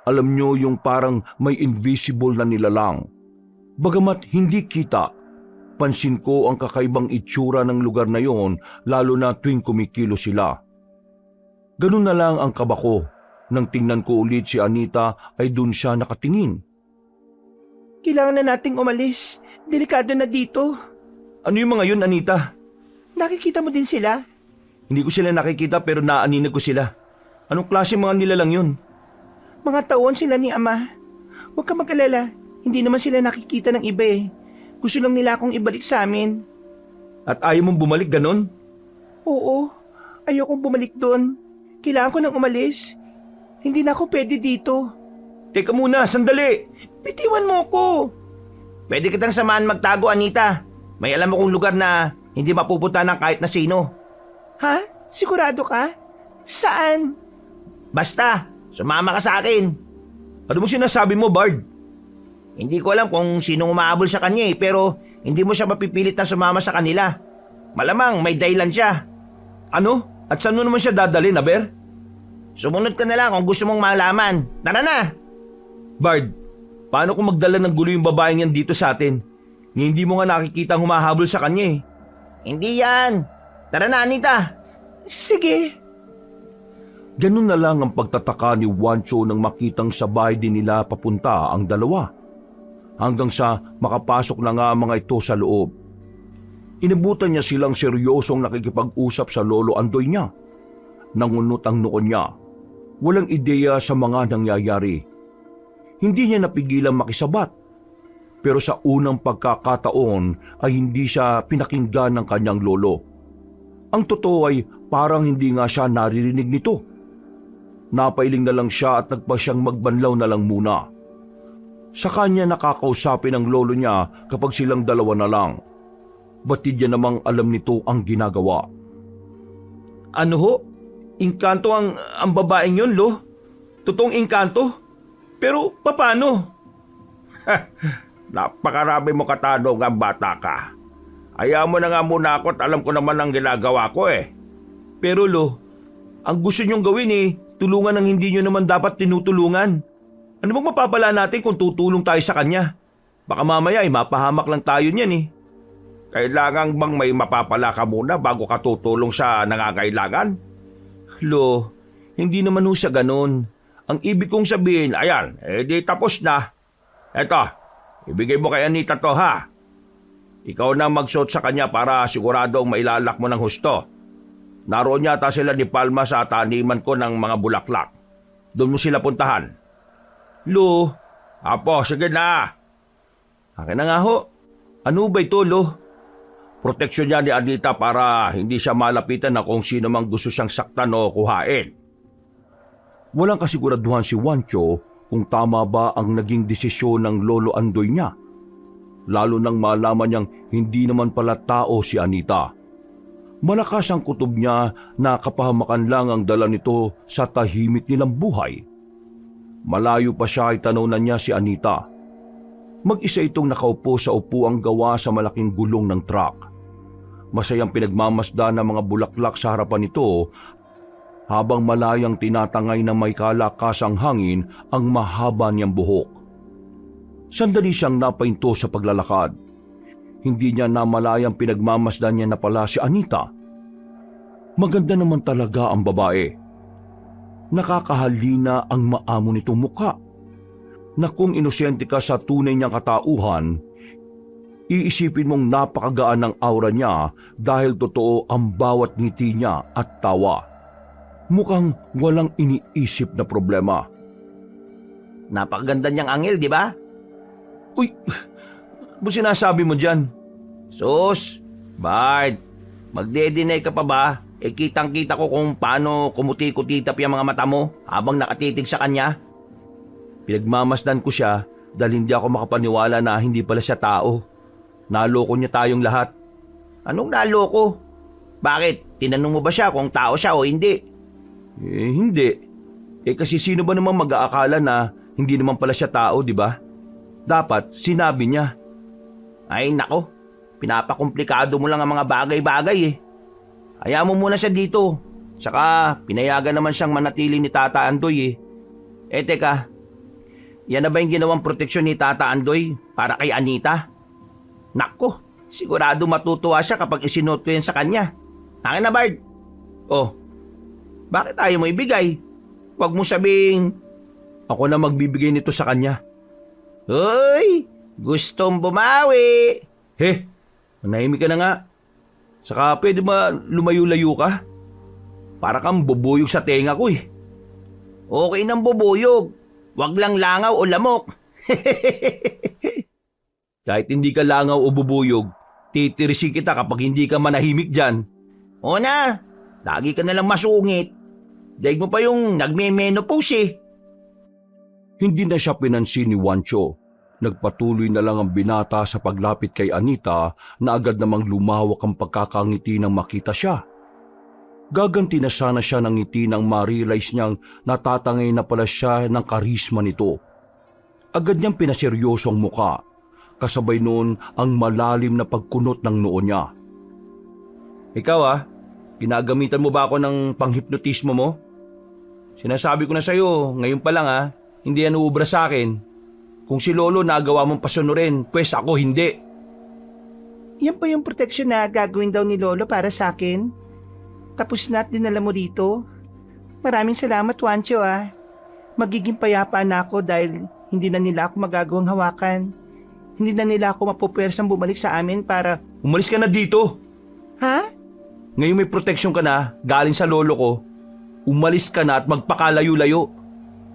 Alam nyo yung parang may invisible na nilalang. Bagamat hindi kita, pansin ko ang kakaibang itsura ng lugar na yon lalo na tuwing kumikilo sila. Ganun na lang ang kaba ko. Nang tingnan ko ulit si Anita ay dun siya nakatingin. Kailangan na nating umalis. Delikado na dito. Ano yung mga yun, Anita? Nakikita mo din sila? Hindi ko sila nakikita pero naaninag ko sila. Anong klase mga nilalang yun? Mga tauhan sila ni Ama. Huwag ka mag-alala. Hindi naman sila nakikita ng iba eh. Gusto lang nila akong ibalik sa amin. At ayaw mong bumalik ganon? Oo. Ayokong bumalik doon. Kailangan ko nang umalis. Hindi na ako pwede dito. Teka muna, sandali! Bitiwan mo ko. Pwede kitang samahan magtago, Anita. May alam akong lugar na hindi mapupunta ng kahit na sino. Ha? Sigurado ka? Saan? Basta, sumama ka sa akin. Ano mo sinasabi mo, Bard? Hindi ko alam kung sinong umaabol sa kanya eh, pero hindi mo siya mapipilit na sumama sa kanila. Malamang may dahilan siya. Ano? At saan mo naman siya dadalhin, Aber? Sumunod ka na lang kung gusto mong malaman. Tara na! Bard, paano kung magdala ng gulo yung babaeng yan dito sa atin? Hindi mo nga nakikita ang humahabol sa kanya eh. Hindi yan. Tara na, Anita. Sige. Ganun na lang ang pagtataka ni Juancho nang makitang sabay din nila papunta ang dalawa. Hanggang sa makapasok na nga mga ito sa loob. Inabutan niya silang seryosong nakikipag-usap sa lolo Andoy niya. Nangunot ang noon niya. Walang ideya sa mga nangyayari. Hindi niya napigilang makisabat. Pero sa unang pagkakataon ay hindi siya pinakinggan ng kanyang lolo. Ang totoo ay parang hindi nga siya naririnig nito. Napailing na lang siya at nagpa siyang magbanlaw na lang muna. Sa kanya nakakausapin ang lolo niya kapag silang dalawa na lang. Batid niya namang alam nito ang ginagawa. Ano ho? Inkanto ang babaeng yun, Lo? Totoong inkanto? Pero paano? Napakarami mo katanong ang bata ka. Ayaw mo na nga muna ako at alam ko naman ang ginagawa ko eh. Pero Lo, ang gusto niyong gawin eh, tulungan ang hindi niyo naman dapat tinutulungan. Ano bang mapapala natin kung tutulong tayo sa kanya? Baka mamaya ay mapahamak lang tayo niyan eh. Kailangan bang may mapapala ka muna bago ka tutulong sa nangangailangan? Lo, hindi naman ho siya ganon. Ang ibig kong sabihin, ayan, di tapos na. Eto, ibigay mo kay Anita to ha. Ikaw na magsuot sa kanya para siguradong mailalak mo ng husto. Naroon yata sila ni Palma sa taniman ko ng mga bulaklak. Doon mo sila puntahan. Lo, Apo, sige na. akin na nga ho. Ano ba ito, Lo? Proteksyon niya ni Anita para hindi siya malapitan na kung sino mang gusto siyang saktan o kuhain. Walang kasiguraduhan si Juancho kung tama ba ang naging desisyon ng lolo Andoy niya. Lalo nang malaman niyang hindi naman pala tao si Anita. Malakas ang kutob niya na kapahamakan lang ang dala nito sa tahimik nilang buhay. Malayo pa siya ay tanaw niya si Anita. Mag-isa itong nakaupo sa upuang gawa sa malaking gulong ng truck. Masayang pinagmamasdan ng mga bulaklak sa harapan nito habang malayang tinatangay na may kalakasang hangin ang mahaba niyang buhok. Sandali siyang napahinto sa paglalakad. Hindi niya namalayang pinagmamasdan niya na pala si Anita. Maganda naman talaga ang babae. Nakakahalina ang maamo nitong mukha, na kung inosente ka sa tunay niyang katauhan, iisipin mong napakagaan ng aura niya dahil totoo ang bawat ngiti niya at tawa. Mukhang walang iniisip na problema. Napakaganda niyang angel, di ba? Uy, ano sinasabi mo dyan? Sus, Bart, magde-deny ka pa ba? Kitang-kita ko kung paano kumuti-kutitap yung mga mata mo habang nakatitig sa kanya. Pinagmamasdan ko siya dahil hindi ako makapaniwala na hindi pala siya tao. Naloko niya tayong lahat. Anong naloko? Bakit? Tinanong mo ba siya kung tao siya o hindi? Hindi. Kasi sino ba namang mag-aakala na hindi naman pala siya tao, di ba? Dapat sinabi niya. Ay nako, pinapakomplikado mo lang ang mga bagay-bagay eh. Hayaan mo muna siya dito. Saka pinayagan naman siyang manatili ni Tata Andoy eh. Teka, yan na ba yung ginawang proteksyon ni Tata Andoy para kay Anita? Nako, sigurado matutuwa siya kapag isinuot ko yan sa kanya. Akin na, Bard. Oh, bakit ayaw mo ibigay? Huwag mo sabing ako na magbibigay nito sa kanya. Hoy, gustong bumawi. Manahimik ka na nga. Saka pwede ba lumayo-layo ka? Para kang bubuyog sa tenga ko eh. Okay nang bubuyog. Wag lang langaw o lamok. Kahit hindi ka langaw o bubuyog, titirisi kita kapag hindi ka manahimik dyan. O na, lagi ka nalang masungit. Daig mo pa yung nagme-menopause eh. Hindi na siya pinansin ni Juancho. Nagpatuloy na lang ang binata sa paglapit kay Anita na agad namang lumawak ang pagkakangiti nang makita siya. Gaganti na sana siya ng ngiti nang ma-realize niyang natatangay na pala siya ng karisma nito. Agad niyang pinaseryoso ang muka, kasabay noon ang malalim na pagkunot ng noo niya. Ikaw ginagamitan mo ba ako ng panghipnotismo mo? Sinasabi ko na sa'yo, ngayon pa lang hindi yan uubra sa akin. Kung si Lolo nagawa mong pasunurin, pwes ako hindi. Yan pa yung proteksyon na gagawin daw ni Lolo para sa akin. Tapos na at dinala mo dito. Maraming salamat, Juancho Magiging payapa na ako dahil hindi na nila ako magagawang hawakan. Hindi na nila ako mapupwersang bumalik sa amin para... Umalis ka na dito. Ha? Ngayon may proteksyon ka na, galing sa lolo ko. Umalis ka na at magpakalayo-layo.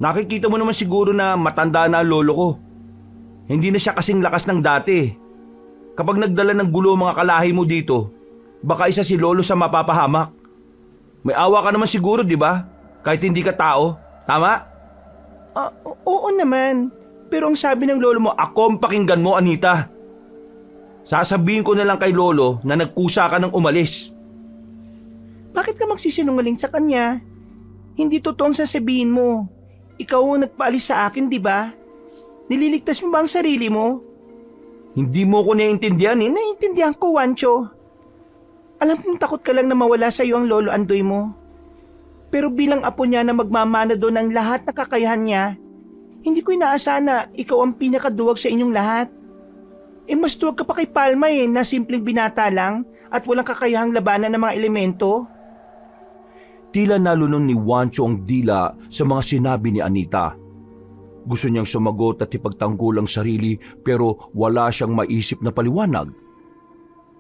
Nakikita mo naman siguro na matanda na ang lolo ko. Hindi na siya kasing lakas ng dati. Kapag nagdala ng gulo mga kalahi mo dito, baka isa si lolo sa mapapahamak. May awa ka naman siguro, di ba? Kahit hindi ka tao. Tama? Oo naman. Pero ang sabi ng lolo mo, Ako ang pakinggan mo, Anita. Sasabihin ko na lang kay lolo na nagkusa ka ng umalis. bakit ka magsisinungaling sa kanya? Hindi totoo ang sasabihin mo. Ikaw ang nagpaalis sa akin, di ba? Nililigtas mo ba ang sarili mo? Hindi mo ko naiintindihan eh. Naiintindihan ko, Juancho. Alam kong takot ka lang na mawala sa iyo ang lolo Andoy mo. Pero bilang apo niya na magmamana doon ng lahat na kakayahan niya, hindi ko inaasahan na ikaw ang pinakaduwag sa inyong lahat. Mas duwag ka pa kay Palma na simpleng binata lang at walang kakayahang labanan ng mga elemento. Tila nalunon ni Juancho ang dila sa mga sinabi ni Anita. Gusto niyang sumagot at ipagtanggol ang sarili pero wala siyang maisip na paliwanag.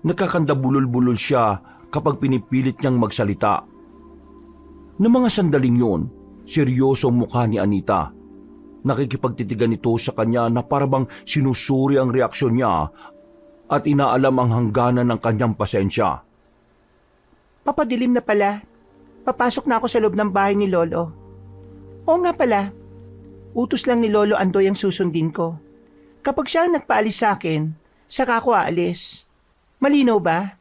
Nakakandabulol-bulol siya kapag pinipilit niyang magsalita. Noong mga sandaling yun, seryoso ang mukha ni Anita. Nakikipagtitigan ito sa kanya na parabang sinusuri ang reaksyon niya at inaalam ang hangganan ng kanyang pasensya. Papadilim na pala. Papasok na ako sa loob ng bahay ni Lolo. Oo nga pala, utos lang ni Lolo Andoy ang susundin ko. Kapag siya ang nagpaalis sa akin, saka ako aalis. Malinaw ba?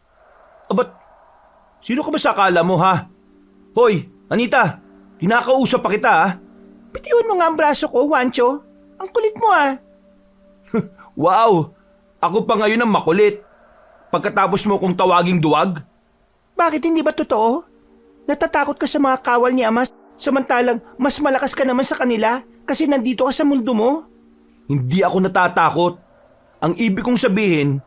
Ba't? Sino ka ba sa akala mo ha? Hoy, Anita, kinakausap pa kita Bitiwan mo nga ang braso ko, Juancho. Ang kulit mo Wow, ako pa ngayon ang makulit. Pagkatapos mo kong tawaging duwag? Bakit hindi ba totoo? Natatakot ka sa mga kawal ni Ama samantalang mas malakas ka naman sa kanila kasi nandito ka sa mundo mo? Hindi ako natatakot. Ang ibig kong sabihin,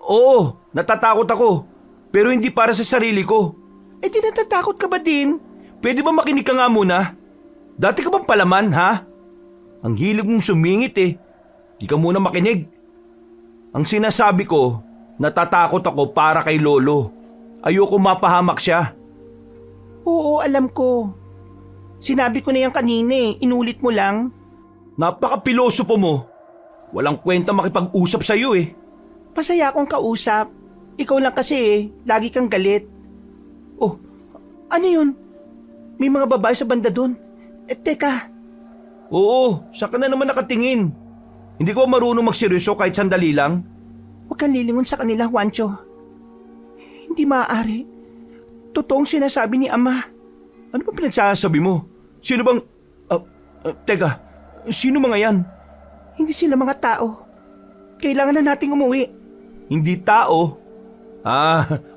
oo, natatakot ako. Pero hindi para sa sarili ko. Eh di natatakot ka ba din? Pwede ba makinig ka nga muna? Dati ka bang palaman, ha? Ang hilig mong sumingit eh. Di ka muna makinig. Ang sinasabi ko, natatakot ako para kay Lolo. Ayoko mapahamak siya. Oo, alam ko. Sinabi ko na yan kanina eh, inulit mo lang. Napaka-pilosopo mo. Walang kwenta makipag-usap sa'yo eh. Masaya akong kausap. Ikaw lang kasi eh, lagi kang galit. Oh, ano yun? May mga babae sa banda doon. Teka, Oo, saan ka na naman nakatingin? Hindi ko marunong magseryoso kahit sandali lang. huwag kang lilingon sa kanila, Juancho. Hindi maaari. Totoong sinasabi ni Ama. Ano ba pinagsasabi mo? Sino bang... teka, sino mga yan? Hindi sila mga tao. Kailangan na nating umuwi. Hindi tao.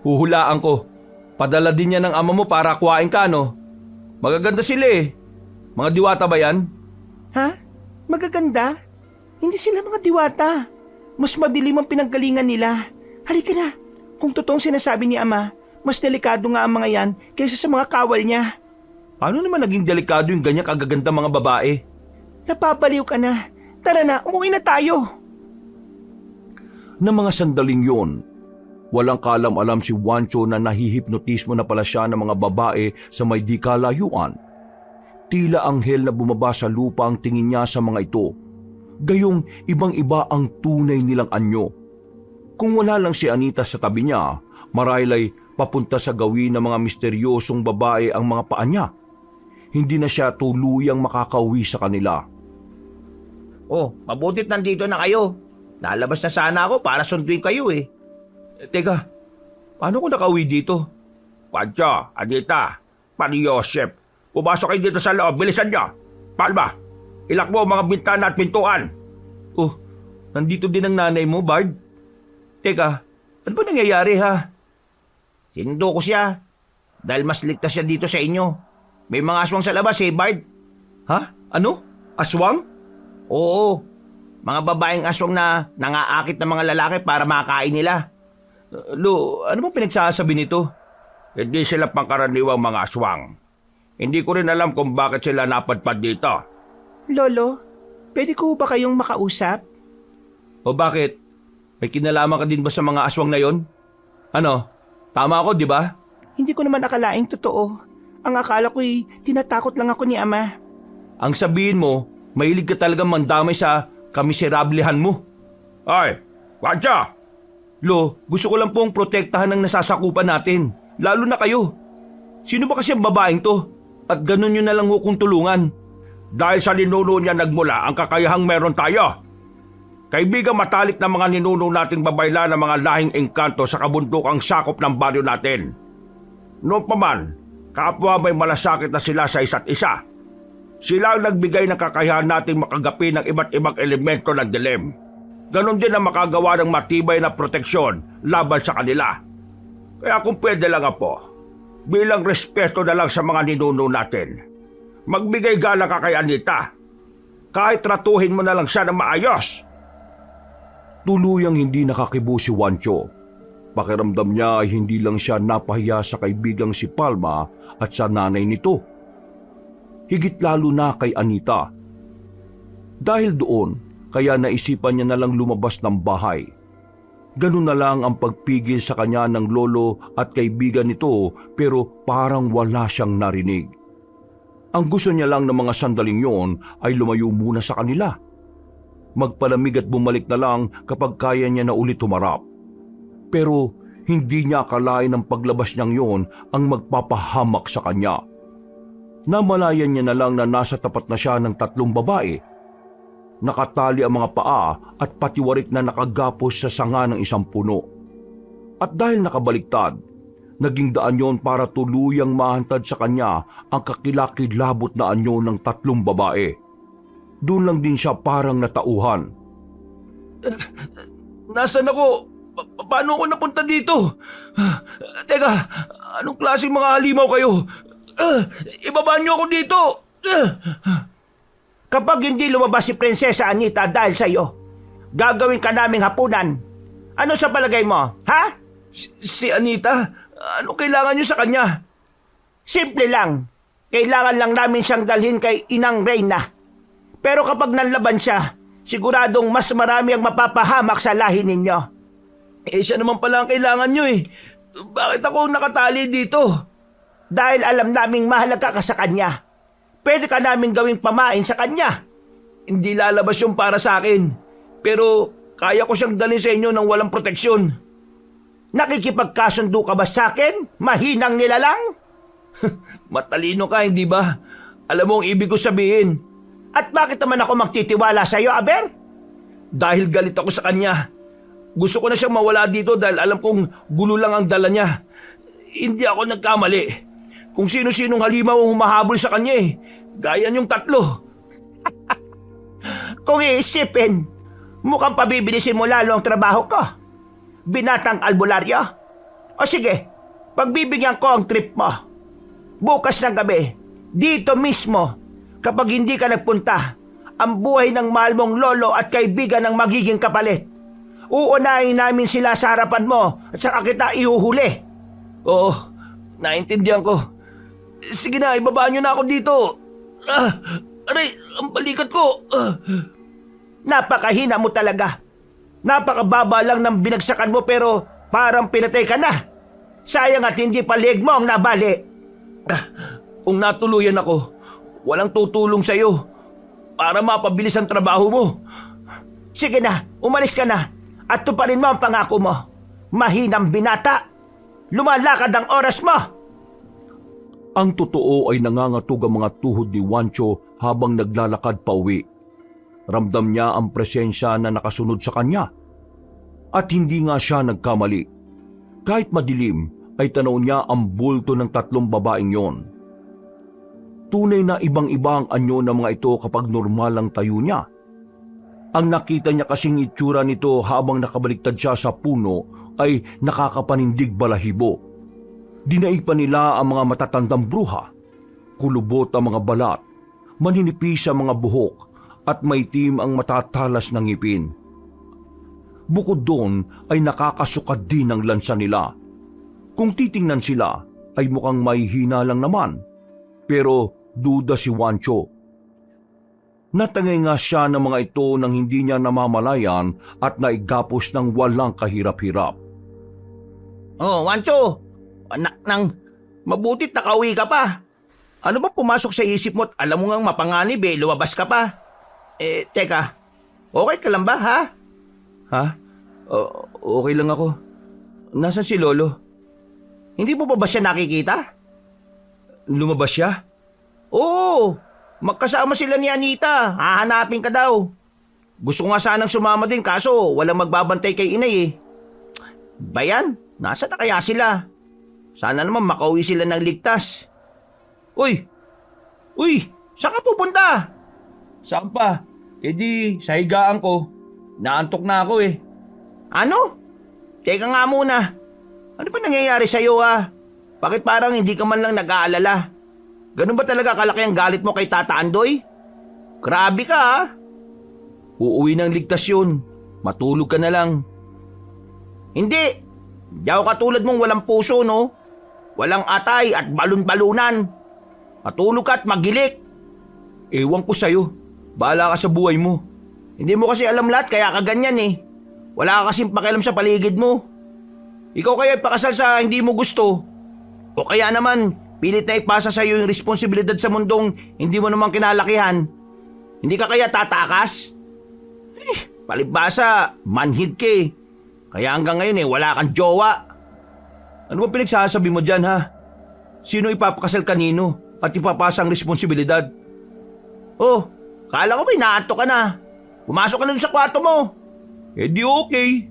Huhulaan ko. Padala din yan ng ama mo para kuhain ka, no? Magaganda sila eh. Mga diwata ba yan? Ha? Magaganda? Hindi sila mga diwata. Mas madilim ang pinanggalingan nila. Halika na. Kung totoong sinasabi ni Ama, mas delikado nga ang mga yan kaysa sa mga kawal niya. Paano naman naging delikado yung ganyan kagaganda mga babae? Napapaliw ka na. Tara na, umuwi na tayo. Na mga sandaling yon, walang kalam-alam si Juancho na nahihipnotismo na pala siya ng mga babae sa may di kalayuan. Tila anghel na bumaba sa lupa ang tingin niya sa mga ito. Gayong ibang-iba ang tunay nilang anyo. Kung wala lang si Anita sa tabi niya, marahil ay papunta sa gawin ng mga misteryosong babae ang mga paa niya. Hindi na siya tuluyang makakauwi sa kanila. Oh, mabutit nandito na kayo. Lalabas na sana ako para sunduin kayo eh. Teka, paano ko nakauwi dito? Juancho, Anita, Pari Joseph, pumasok kayo dito sa loob, bilisan niyo. Palma, ilak mo ang mga bintana at pintuan. Oh, nandito din ang nanay mo, Bard? Teka, ano ba nangyayari ha? Sinundo ko siya. Dahil mas ligtas siya dito sa inyo. May mga aswang sa labas eh, Bard. Ha? Ano? Aswang? Oo, mga babaeng aswang na nangaakit ng mga lalaki para makain nila. Lo, ano bang pinagsasabi nito? Hindi sila pangkaraniwang mga aswang. Hindi ko rin alam kung bakit sila napadpad dito. Lolo, pwede ko ba kayong makausap? O bakit? May kinalaman ka din ba sa mga aswang na yon? Ano? Tama ako, di ba? Hindi ko naman akalaing totoo. Ang akala ko'y tinatakot lang ako ni Ama. Ang sabihin mo, mahilig ka talagang mandamay sa kamiserablehan mo. Ay, Juancho! Lo, gusto ko lang pong protektahan ng nasasakupan natin. Lalo na kayo. Sino ba kasi ang babaeng to? At ganun nyo na lang hukong tulungan. Dahil sa ninuno niya nagmula ang kakayahang meron tayo. Kaibigang matalik na mga ninuno nating babayla ng mga lahing engkanto sa kabundukang sakop ng baryo natin. Noon pa man, kapwa may malasakit na sila sa isa't isa. Sila ang nagbigay ng kakayahan nating makagapi ng iba't ibang elemento ng dilim. Ganon din ang makagawa ng matibay na proteksyon laban sa kanila. Kaya kung pwede lang po, bilang respeto na lang sa mga ninuno natin, magbigay gala ka kay Anita. Kahit tratuhin mo na lang siya ng maayos. Tuluyang hindi nakakibo si Juancho. Pakiramdam niya ay hindi lang siya napahiya sa kaibigang si Palma at sa nanay nito. Higit lalo na kay Anita. Dahil doon, kaya naisipan niya na lang lumabas ng bahay. Ganun na lang ang pagpigil sa kanya ng lolo at kaibigan nito pero parang wala siyang narinig. Ang gusto niya lang ng mga sandaling yon ay lumayo muna sa kanila. Magpalamig at bumalik na lang kapag kaya niya na ulit humarap. Pero hindi niya akalain ang paglabas niyang yon ang magpapahamak sa kanya. Namalayan niya na lang na nasa tapat na siya ng 3 babae. Nakatali ang mga paa at patiwarik na nakagapos sa sanga ng isang puno. At dahil nakabaliktad, naging daan yon para tuluyang mahantad sa kanya ang kakilakilabot na anyo ng 3 babae. Doon lang din siya parang natauhan. Nasaan ako? Paano ako napunta dito? Teka, anong klaseng mga halimaw kayo? Ibaba niyo ako dito! Kapag hindi lumabas si Prinsesa Anita dahil sa'yo, gagawin ka naming hapunan. Ano sa palagay mo, ha? Si Anita? Ano kailangan niyo sa kanya? Simple lang. Kailangan lang namin siyang dalhin kay Inang Reyna. Pero kapag nanlaban siya, siguradong mas marami ang mapapahamak sa lahi ninyo. Siya naman pala ang kailangan niyo eh. Bakit ako nakatali dito? Dahil alam naming mahalaga ka sa kanya. Pwede ka namin gawing pamain sa kanya. Hindi lalabas yung para sa akin. Pero kaya ko siyang dalhin sa inyo ng walang proteksyon. Nakikipagkasundo ka ba sa akin? Mahinang nilalang? Matalino ka, hindi ba? Alam mo ang ibig ko sabihin. At bakit naman ako magtitiwala sa iyo, Aber? Dahil galit ako sa kanya. Gusto ko na siyang mawala dito dahil alam kong gulo lang ang dala niya. Hindi ako nagkamali. Kung sino-sinong halimaw ang humahabol sa kanya eh. Gaya niyong tatlo. Kung iisipin, mukhang pabibilisin mo lalo ang trabaho ko. Binatang albularyo. O sige, pagbibigyan ko ang trip mo. Bukas ng gabi, dito mismo, kapag hindi ka nagpunta, ang buhay ng mahal mong lolo at kaibigan ang magiging kapalit. Uunahin namin sila sa harapan mo at saka kita ihuhuli. Oo, naintindihan ko. Sige na, ibaba niyo na ako dito. Aray, ang balikat ko. Napakahina mo talaga. Napakababa lang ng binagsakan mo pero parang pinatay ka na. Sayang at hindi pa leg mo ang nabali. Kung natuluyan ako, walang tutulong sa'yo para mapabilis ang trabaho mo. Sige na, umalis ka na at tuparin mo ang pangako mo. Mahinang binata. Lumalakad ang oras mo. Ang totoo ay nangangatog ang mga tuhod ni Juancho habang naglalakad pa uwi. Ramdam niya ang presensya na nakasunod sa kanya. At hindi nga siya nagkamali. Kahit madilim, ay tanaw niya ang bulto ng tatlong babaeng yon. Tunay na ibang-iba ang anyo ng mga ito kapag normal ang tayo niya. Ang nakita niya kasing itsura nito habang nakabaliktad siya sa puno ay nakakapanindig balahibo. Dinaipan nila ang mga matatandang bruha, kulubot ang mga balat, maninipis ang mga buhok at maitim ang matatalas ng ngipin. Bukod doon ay nakakasukat din ang lansa nila. Kung titingnan sila ay mukhang may hina lang naman, pero duda si Juancho. Natangay nga siya ng mga ito nang hindi niya namamalayan at naigapos ng walang kahirap-hirap. Oh, Wancho, nang mabutit nakauwi ka pa. Ano ba pumasok sa isip mo at alam mo ngang mapanganib lumabas ka pa? Teka, okay ka lang ba ha? Ha? Okay lang ako. Nasaan si Lolo? Hindi mo ba siya nakikita? Lumabas siya? Oo, magkasama sila ni Anita. Hahanapin ka daw. Gusto ko nga sanang sumama din kaso walang magbabantay kay inay eh. Bayan, nasa na kaya sila? Sana naman makauwi sila ng ligtas. Uy, saan ka pupunta? Saan pa? E di, sa higaan ko. Naantok na ako eh. Ano? Teka nga muna. Ano ba nangyayari sa'yo ha? Bakit parang hindi ka man lang nag-aalala? Ganun ba talaga kalaki ang galit mo kay Tata Andoy? Grabe ka ha? Uuwi ng ligtas yun. Matulog ka na lang. Hindi. Hindi ako katulad mong walang puso no? Walang atay at balon-balunan. Matulog ka at magilik. Ewan ko sa'yo. Bahala ka sa buhay mo. Hindi mo kasi alam lahat kaya ka ganyan eh. Wala ka kasing pakialam sa paligid mo. Ikaw kaya ipakasal sa hindi mo gusto. O kaya naman, pilit na ipasa sa iyo yung responsibilidad sa mundong hindi mo naman kinalakihan. Hindi ka kaya tatakas? Palibhasa, manhid ka eh. Kaya hanggang ngayon wala kang jowa. Ano ba pinagsasabi mo dyan ha? Sino ipapakasal kanino at ipapasa ang responsibilidad? Oh, kala ko ba inaantok ka na? Pumasok ka na dun sa kwarto mo. Eh di okay.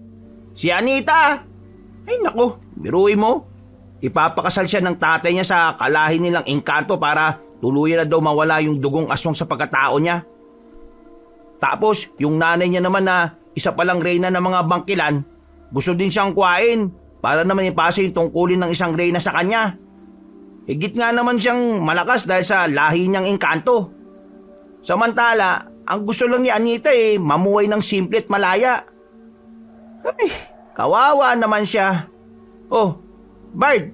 Si Anita. Ay nako, biruin mo. Ipapakasal siya ng tatay niya sa kalahi nilang engkanto para tuluyan na daw mawala yung dugong aswang sa pagkatao niya. Tapos, yung nanay niya naman na isa palang reyna ng mga bangkilan, gusto din siyang kuhain para naman ipasa yung tungkulin ng isang reyna sa kanya. Higit nga naman siyang malakas dahil sa lahi niyang engkanto. Samantala, ang gusto lang ni Anita mamuhay ng simple at malaya. Ay, kawawa naman siya. Oh, Bard!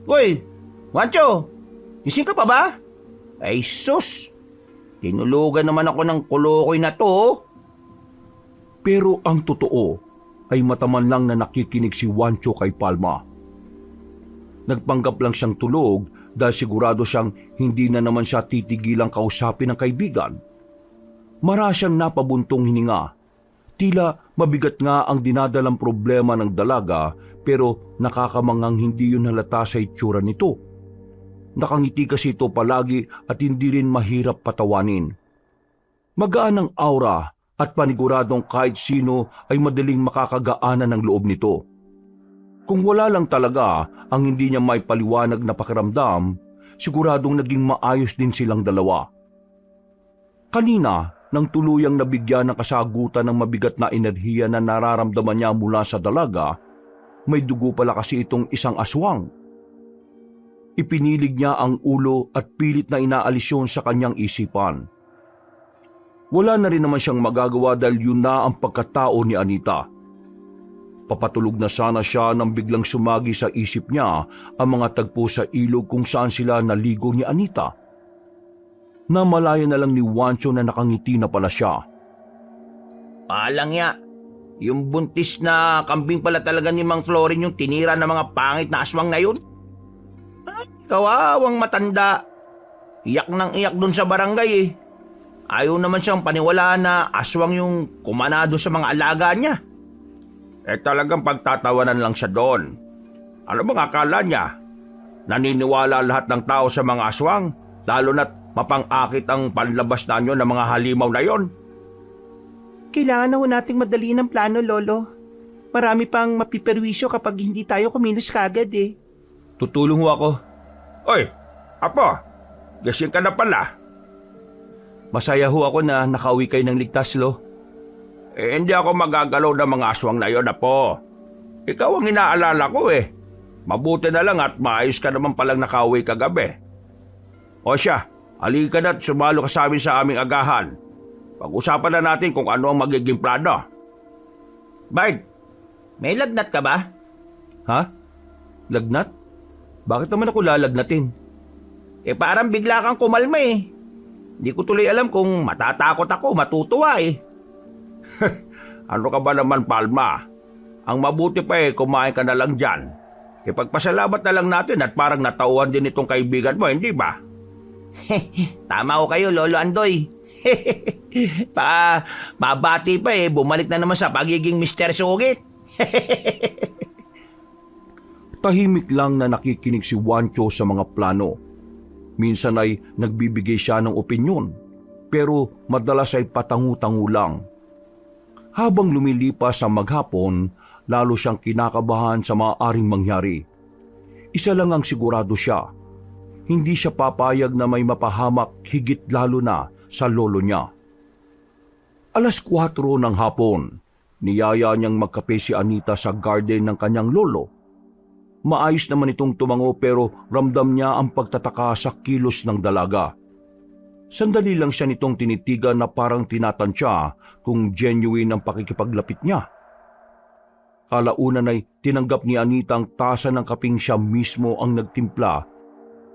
Uy, Wancho! Gising ka pa ba? Ay sus! Tinulugan naman ako ng kulukoy na to. Pero ang totoo ay mataman lang na nakikinig si Wancho kay Palma. Nagpanggap lang siyang tulog dahil sigurado siyang hindi na naman siya titigilang kausapin ng kaibigan. Mara siyang napabuntong hininga. Tila mabigat nga ang dinadalang problema ng dalaga pero nakakamangang hindi yun halata sa itsura nito. Nakangiti kasi ito palagi at hindi rin mahirap patawanin. Magaan ang aura at paniguradong kahit sino ay madaling makakagaanan ng loob nito. Kung wala lang talaga ang hindi niya may paliwanag na pakiramdam, siguradong naging maayos din silang dalawa. Kanina, nang tuluyang nabigyan ng kasagutan ng mabigat na enerhiya na nararamdaman niya mula sa dalaga, may dugo pala kasi itong isang aswang. Ipinilig niya ang ulo at pilit na inaalis yun sa kanyang isipan. Wala na rin naman siyang magagawa dahil yun na ang pagkatao ni Anita. Papatulog na sana siya nang biglang sumagi sa isip niya ang mga tagpo sa ilog kung saan sila naligo ni Anita. Namalaya na lang ni Wancho na nakangiti na pala siya. Palang ya, yung buntis na kambing pala talaga ni Mang Florin yung tinira ng mga pangit na aswang na yun. Ay, kawawang matanda. Iyak nang iyak dun sa barangay. Ayaw naman siyang paniwalaan na aswang yung kumanado sa mga alaga niya. Talagang pagtatawanan lang siya doon. Ano bang akala niya? Naniniwala lahat ng tao sa mga aswang, lalo na't mapang-akit ang panlabas nanyo ng mga halimaw na yon. Kailangan na ho nating madaliin ang plano, Lolo. Marami pang mapiperwisyo kapag hindi tayo kumilos kagad Tutulong ho ako. Oy, Apo, gising ka na pala. Masaya ho ako na nakauwi kayo ng ligtas, Lo. Hindi ako magagalaw ng mga aswang na yon, Apo. Ikaw ang inaalala ko Mabuti na lang at maayos ka naman palang nakauwi kagabi. O siya, halika na't sumalo ka sa amin sa aming agahan. Pag-usapan na natin kung ano ang magiging plano. Bard, may lagnat ka ba? Ha? Lagnat? Bakit naman ako lalagnatin? Parang bigla kang kumalma Hindi ko tuloy alam kung matatakot ako, matutuwa Ano ka ba naman, Palma? Ang mabuti pa kumain ka na lang dyan. Ipagpasalamat na lang natin at parang natauhan din itong kaibigan mo, hindi ba? Tama ko kayo, Lolo Andoy. Mabati pa bumalik na naman sa pagiging Mr. Sugit. Tahimik lang na nakikinig si Wancho sa mga plano. Minsan ay nagbibigay siya ng opinyon, pero madalas ay patangu-tangu lang. Habang lumilipas ang maghapon, lalo siyang kinakabahan sa maaaring mangyari. Isa lang ang sigurado siya. Hindi siya papayag na may mapahamak higit lalo na sa lolo niya. 4:00 ng hapon, niyaya niyang magkape si Anita sa garden ng kanyang lolo. Maayos naman itong tumango pero ramdam niya ang pagtataka sa kilos ng dalaga. Sandali lang siya nitong tinitigan na parang tinatansya kung genuine ang pakikipaglapit niya. Kalaunan ay tinanggap ni Anita ang tasa ng kaping siya mismo ang nagtimpla,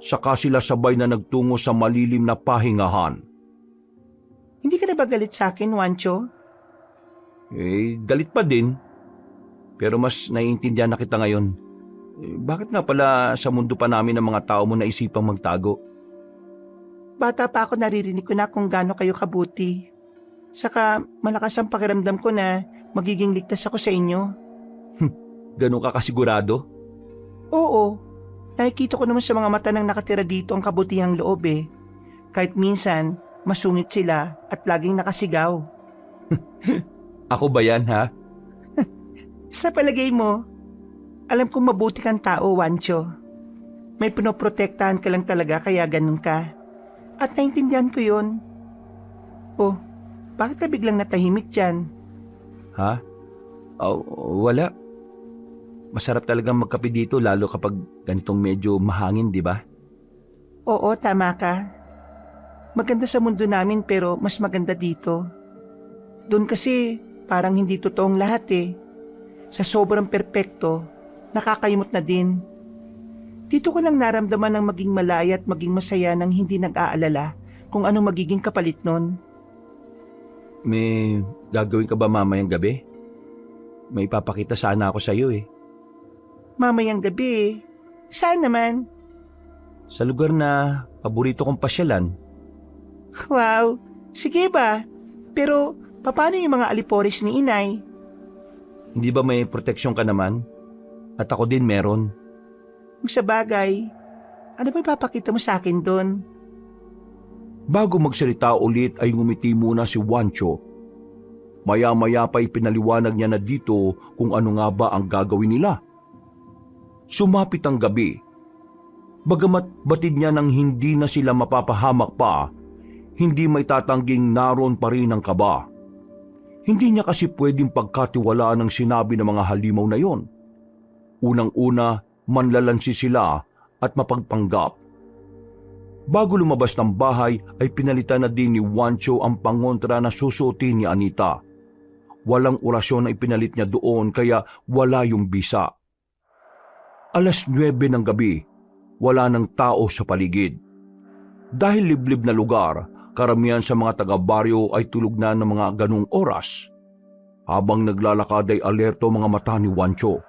saka sila sabay na nagtungo sa malilim na pahingahan. Hindi ka na ba galit sa akin, Wancho? Galit pa din. Pero mas naiintindihan na kita ngayon. Bakit nga pala sa mundo pa namin ng mga tao mo naisipang magtago? Bata pa ako, naririnig ko na kung gaano kayo kabuti. Saka malakas ang pakiramdam ko na magiging ligtas ako sa inyo. Ganun ka kasigurado? Oo. Nakikita ko naman sa mga mata ng nakatira dito ang kabutihang loob Kahit minsan, masungit sila at laging nakasigaw. Ako ba yan, ha? Sa palagay mo, alam kong mabuti kang tao, Wancho. May pinoprotektahan ka lang talaga kaya ganun ka. At naintindihan ko yun. Oh, bakit ka biglang natahimik dyan? Ha? Wala. Masarap talagang magkape dito lalo kapag ganitong medyo mahangin, di ba? Oo, tama ka. Maganda sa mundo namin pero mas maganda dito. Doon kasi parang hindi totoong lahat eh. Sa sobrang perpekto, nakakayimot na din. Dito ko lang naramdaman ng maging malaya at maging masaya nang hindi nag-aalala kung anong magiging kapalit nun. May gagawin ka ba mamayang gabi? May papakita sana ako sa iyo eh. Mamayang gabi eh. Saan naman? Sa lugar na paborito kong pasyalan. Wow, sige ba? Pero paano yung mga alipores ni inay? Hindi ba may proteksyon ka naman? At ako din meron. Sa bagay, ano ba ipapakita mo sa akin doon? Bago magsalita ulit ay ngumiti muna si Juancho. Maya-maya pa'y pinaliwanag niya na dito kung ano nga ba ang gagawin nila. Sumapit ang gabi. Bagamat batid niya nang hindi na sila mapapahamak pa, hindi may tatangging naroon pa rin ang kaba. Hindi niya kasi pwedeng pagkatiwalaan ang sinabi ng mga halimaw na yon. Unang-una, manlalansi sila at mapagpanggap. Bago lumabas ng bahay ay pinalitan na din ni Juancho ang pangontra na susuotin ni Anita. Walang orasyon na ipinalit niya doon kaya wala yung bisa. 9:00 ng gabi, wala ng tao sa paligid. Dahil liblib na lugar, karamihan sa mga taga-baryo ay tulog na ng mga ganung oras. Habang naglalakad ay alerto mga mata ni Juancho.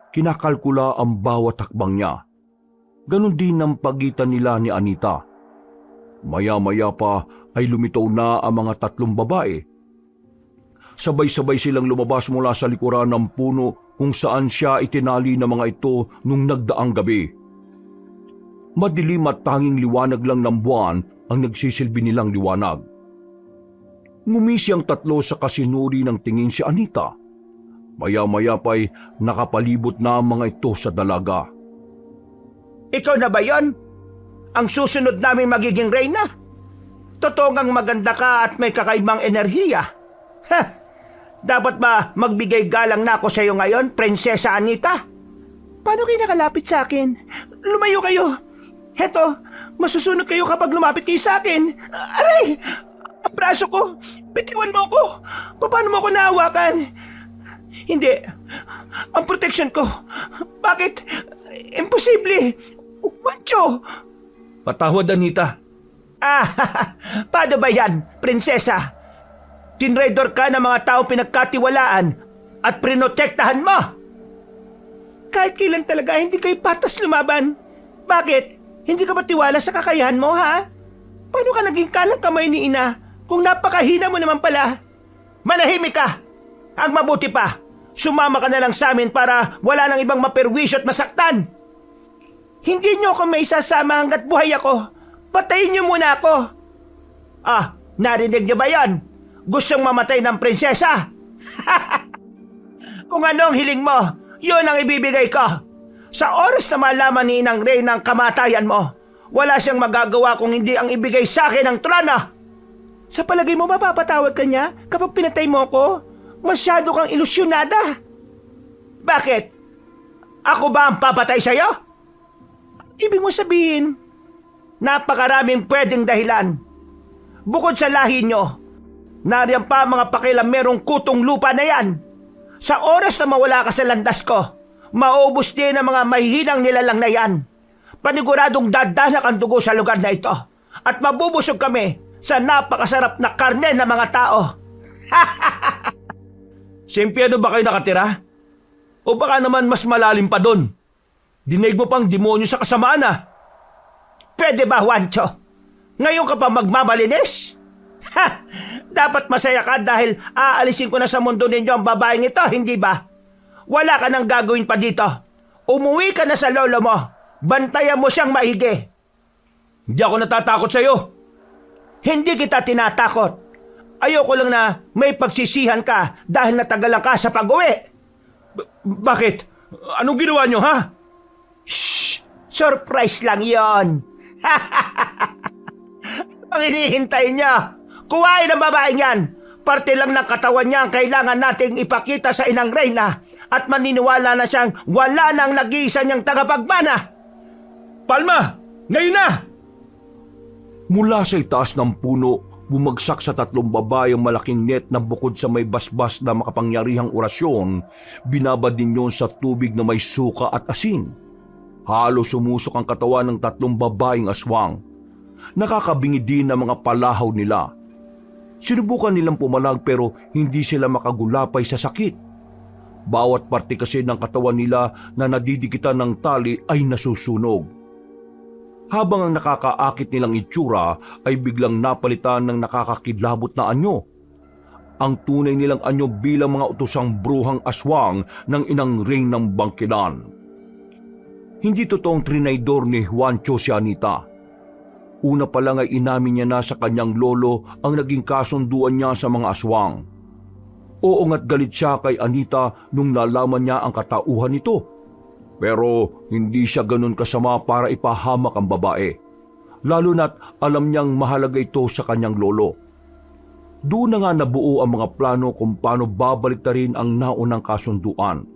Kinakalkula ang bawat hakbang niya. Ganon din ang pagitan nila ni Anita. Maya-maya pa ay lumitaw na ang mga 3 babae. Sabay-sabay silang lumabas mula sa likuran ng puno kung saan siya itinali ng mga ito nung nagdaang gabi. Madilim at tanging liwanag lang ng buwan ang nagsisilbi nilang liwanag. Ngumisi ang 3 sa kasinuri ng tingin si Anita. Maya-maya pa'y nakapalibot na ang mga ito sa dalaga. Ikaw na ba yon? Ang susunod namin magiging reyna? Totoo ngang maganda ka at may kakaibang enerhiya. Ha! Dapat ba magbigay galang na ako sa iyo ngayon, Prinsesa Anita? Paano kayo nakalapit sa akin? Lumayo kayo! Heto, masusunog kayo kapag lumapit kayo sa akin! Aray! Ang braso ko! Bitiwan mo ko! Paano mo ako nahawakan? Hindi. Ang protection ko. Bakit? Imposible! Juancho! Patawad, Anita. Paano ba yan, Prinsesa? Tinraidor ka ng mga taong pinagkatiwalaan at prinotektahan mo! Kahit kailan talaga hindi kayo patas lumaban. Bakit? Hindi ka ba tiwala sa kakayahan mo, ha? Paano ka naging kalang kamay ni Ina kung napakahina mo naman pala? Manahimik ka! Ang mabuti pa, sumama ka na lang sa amin para wala nang ibang maperwisyo at masaktan! Hindi niyo ako maisasama hanggat buhay ako. Patayin niyo muna ako. Narinig niyo ba yan? Gustong mamatay ng prinsesa? Kung ano ang hiling mo, yun ang ibibigay ko. Sa oras na malaman ni Inang Reyna ang kamatayan mo, wala siyang magagawa kung hindi ang ibigay sa akin ang trono. Sa palagay mo mapapatawad ka niya kapag pinatay mo ako? Masyado kang ilusyonada. Bakit? Ako ba ang papatay sa'yo? Ibig mo sabihin? Napakaraming pwedeng dahilan. Bukod sa lahi nyo, nariyan pa mga pakilamerong kutong lupa na yan. Sa oras na mawala ka sa landas ko, maubos din ang mga mahihinang nilalang na yan. Paniguradong dadanak ang dugo sa lugar na ito at mabubusog kami sa napakasarap na karne ng mga tao. Simpiado ba kayo nakatira? O baka naman mas malalim pa doon? Dinig mo pang demonyo sa kasamaan ah. Pwede ba, Juancho? Ngayon ka pa magmamalinis? Dapat masaya ka dahil aalisin ko na sa mundo ninyo ang babaeng ito, hindi ba? Wala ka nang gagawin pa dito. Umuwi ka na sa lolo mo. Bantayan mo siyang maigi. Hindi ako natatakot sa'yo. Hindi kita tinatakot. Ayoko lang na may pagsisihan ka dahil natagalan ka sa pag-uwi. Bakit? Anong ginawa nyo, ha? Shh! Surprise lang yon. Ang hinihintay niya. Kuhain ang babaeng yan. parte lang ng katawan niya ang kailangan nating ipakita sa Inang Reyna at maniniwala na siyang wala nang nag-iisa niyang tagapagmana. Palma! Ngayon na! Mula sa itaas ng puno, bumagsak sa 3 babae ang malaking net na bukod sa may basbas na makapangyarihang orasyon, binabad din yun sa tubig na may suka at asin. Halos sumusok ang katawan ng 3 babaeng aswang. Nakakabingi din ang mga palahaw nila. Sinubukan nilang pumalag pero hindi sila makagulapay sa sakit. Bawat parte kasi ng katawan nila na nadidikitan ng tali ay nasusunog. Habang ang nakakaakit nilang itsura ay biglang napalitan ng nakakakidlabot na anyo. Ang tunay nilang anyo bilang mga utosang bruhang aswang ng Inang Reyna ng Bangkilan. Hindi totoong trinaydor ni Juancho si Anita. Una pa lang ay inamin niya na sa kanyang lolo ang naging kasunduan niya sa mga aswang. Oo nga't galit siya kay Anita nung nalaman niya ang katauhan nito. Pero hindi siya ganun kasama para ipahamak ang babae. Lalo na't alam niyang mahalaga ito sa kanyang lolo. Doon na nga nabuo ang mga plano kung paano babaliktarin ang naunang kasunduan.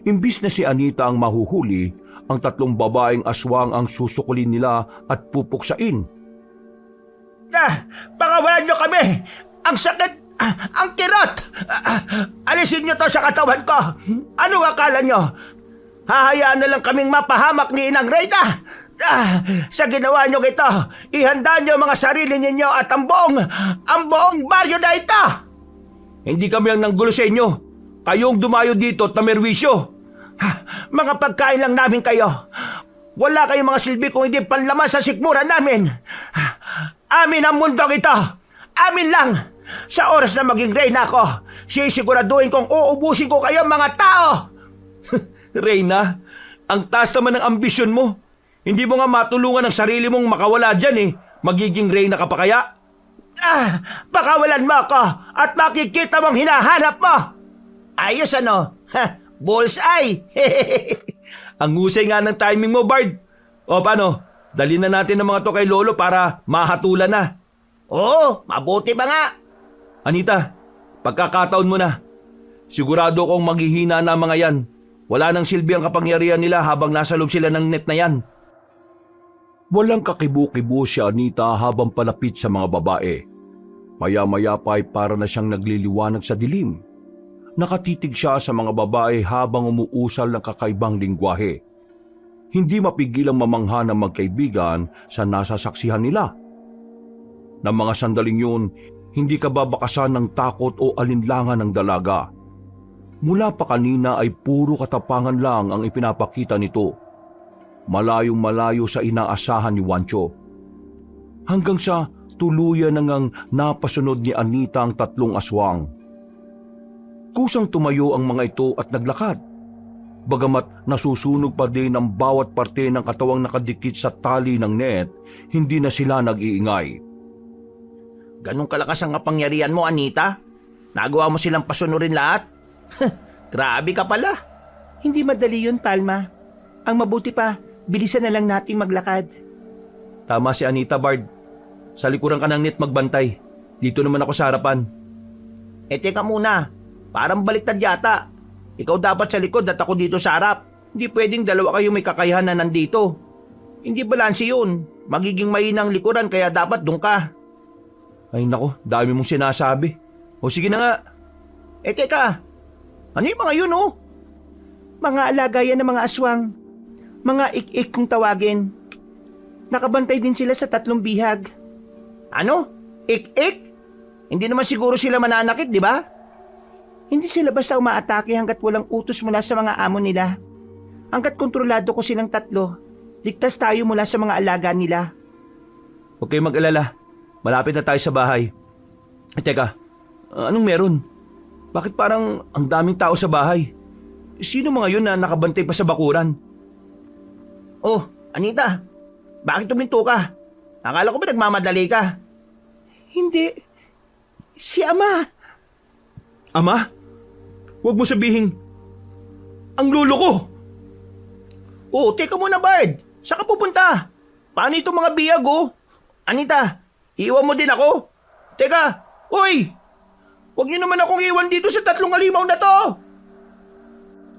Imbis na si Anita ang mahuhuli, ang 3 babaeng aswang ang susukulin nila at pupuksain. Pakawalan niyo kami! Ang sakit! Ang kirot! Alisin niyo to sa katawan ko! Ano akala niyo? Hahayaan na lang kaming mapahamak ni Inang Reyna! Sa ginawa niyo ito, ihanda niyo mga sarili ninyo at ang buong baryo na ito! Hindi kami ang nanggulo sa inyo. Kayong dumayo dito at namerwisyo. Mga pagkain lang namin kayo. Wala kayong mga silbi kung hindi panlaman sa sikmura namin. Amin ang mundong ito. Amin lang. Sa oras na maging reyna ko, sisiguraduhin kong uubusin ko kayo mga tao. Reyna, ang taas naman ng ambisyon mo. Hindi mo nga matulungan ang sarili mong makawala dyan eh. Magiging reyna ka pa kaya? Pakawalan mo ako at makikita mong hinahanap mo. Ayos ano? Bullseye! Ang husay nga ng timing mo, Bard. O paano? Dali na natin ang mga to kay Lolo para mahatulan na. Oo, mabuti ba nga? Anita, pagkakataon mo na. Sigurado kong maghihina na mga yan. Wala nang silbi ang kapangyarihan nila habang nasa loob sila ng net na yan. Walang kakibu-kibu si Anita habang palapit sa mga babae. Maya-maya pa ay para na siyang nagliliwanag sa dilim. Nakatitig siya sa mga babae habang umuusal ng kakaibang lingwahe. Hindi mapigilang mamangha ng magkaibigan sa nasasaksihan nila. Ng mga sandaling yun, hindi ka babakasan ng takot o alinlangan ng dalaga. Mula pa kanina ay puro katapangan lang ang ipinapakita nito. Malayong malayo sa inaasahan ni Juancho. Hanggang sa tuluyan nang napasunod ni Anita ang 3 aswang. Kusang tumayo ang mga ito at naglakad. Bagamat nasusunog pa din ang bawat parte ng katawang nakadikit sa tali ng net, hindi na sila nag-iingay. Ganong kalakas ang kapangyarihan mo, Anita? Nagawa mo silang pasunurin lahat? Grabe ka pala. Hindi madali yun, Palma. Ang mabuti pa, bilisan na lang nating maglakad. Tama si Anita, Bard. Sa likuran ka ng net magbantay. Dito naman ako sa harapan. Teka muna. Parang baliktad yata. Ikaw dapat sa likod at ako dito sa harap. Hindi pwedeng dalawa kayo may kakayahan na nandito. Hindi balanse yun. Magiging mahinang likuran kaya dapat doon ka. Ay nako, dami mong sinasabi. O sige na nga. Teka. Ano yung mga yun oh? Mga alaga yan ng mga aswang. Mga ik-ik kung tawagin. Nakabantay din sila sa 3 bihag. Ano? Ik-ik? Hindi naman siguro sila mananakit, di ba? Hindi sila basta umaatake hanggat walang utos mula sa mga amo nila. Hanggat kontrolado ko silang 3, ligtas tayo mula sa mga alaga nila. Huwag kayong mag-alala. Malapit na tayo sa bahay. Teka, anong meron? Bakit parang ang daming tao sa bahay? Sino mga yun na nakabantay pa sa bakuran? Oh, Anita, bakit tuminto ka? Akala ko ba nagmamadali ka? Hindi. Si Ama. Ama? Huwag mo sabihin, ang lolo ko! Oh, teka muna, Bard. Saan ka pupunta? Paano itong mga biyag, oh? Anita, iiwan mo din ako? Teka, uy! Huwag niyo naman akong iwan dito sa 3 halimaw na to!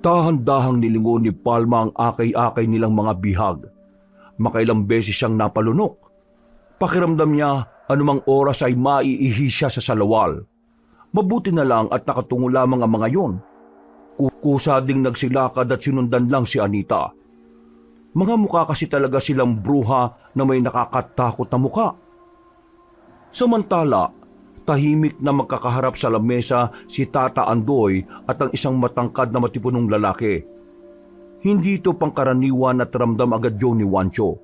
Dahan-dahang nilingon ni Palma ang akay-akay nilang mga bihag. Makailang beses siyang napalunok. Pakiramdam niya anumang oras ay maiihi siya sa salawal. Mabuti na lang at nakatungo lamang ang mga yon. Kusa ding nagsilakad at sinundan lang si Anita. Mga mukha kasi talaga silang bruha na may nakakatakot na mukha. Samantala, tahimik na magkakaharap sa lamesa si Tata Andoy at ang isang matangkad na matipunong lalaki. Hindi ito pangkaraniwan at ramdam agad yun ni Wancho.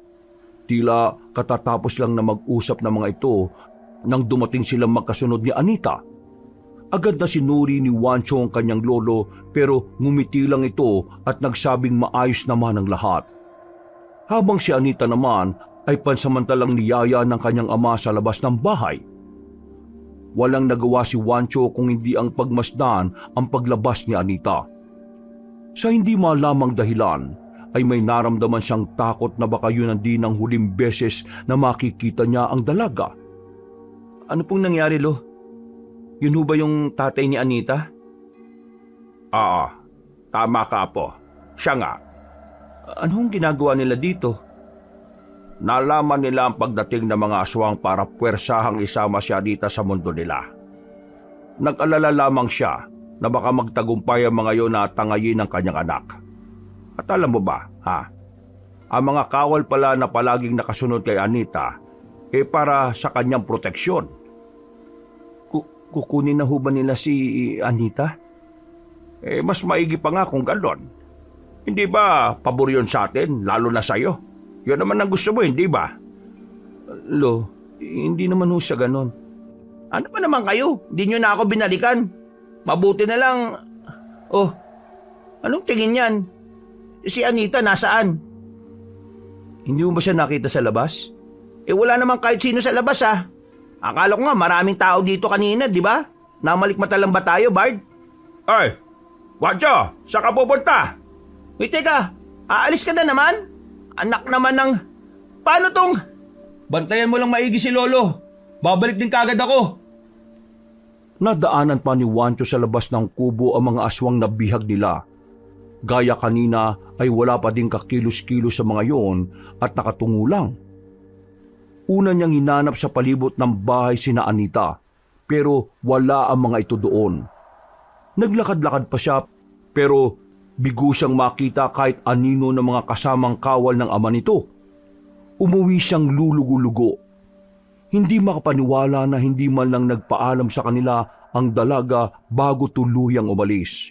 Tila katatapos lang na mag-usap ng mga ito nang dumating silang magkasunod ni Anita. Agad na sinuri ni Wancho ang kanyang lolo pero ngumiti lang ito at nagsabing maayos naman ang lahat. Habang si Anita naman ay pansamantalang niyaya ng kanyang ama sa labas ng bahay. Walang nagawa si Wancho kung hindi ang pagmasdan ang paglabas ni Anita. Sa hindi malamang dahilan ay may naramdaman siyang takot na baka yun ang din ang huling beses na makikita niya ang dalaga. Ano pong nangyari, Lo? Yun ho ba yung tatay ni Anita? Oo, tama ka po. Siya nga. Anong ginagawa nila dito? Nalaman nila ang pagdating ng mga aswang para puwersahang isama si Anita sa mundo nila. Nag-alala lamang siya na baka magtagumpay ang mga yon na tangayin ng kanyang anak. At alam mo ba, ang mga kawal pala na palaging nakasunod kay Anita para sa kanyang proteksyon. Kukunin na ho ba nila si Anita? Mas maigi pa nga kung gano'n. Hindi ba pabor yun sa atin, lalo na sa'yo? Yun naman ang gusto mo, hindi ba? Lo, hindi naman ho sa ganon. Ano ba naman kayo? Hindi nyo na ako binalikan. Mabuti na lang. Oh, anong tingin yan? Si Anita nasaan? Hindi mo ba siya nakita sa labas? Wala naman kahit sino sa labas Akala ko nga maraming tao dito kanina, di ba? Namalikmata lang ba tayo, Bard? Ay, Wancho, saan ka pupunta? Wait, teka, aalis ka na naman? Anak naman ng... Paano tong... Bantayan mo lang maigi si Lolo. Babalik din kagad ako. Nadaanan pa ni Wancho sa labas ng kubo ang mga aswang na bihag nila. Gaya kanina ay wala pa ding kakilos-kilos sa mga yon at nakatungo lang. Una niyang hinanap sa palibot ng bahay sina Anita pero wala ang mga ito doon. Naglakad-lakad pa siya pero bigo siyang makita kahit anino ng mga kasamang kawal ng ama nito. Umuwi siyang lulugo-lugo. Hindi makapaniwala na hindi man lang nagpaalam sa kanila ang dalaga bago tuluyang umalis.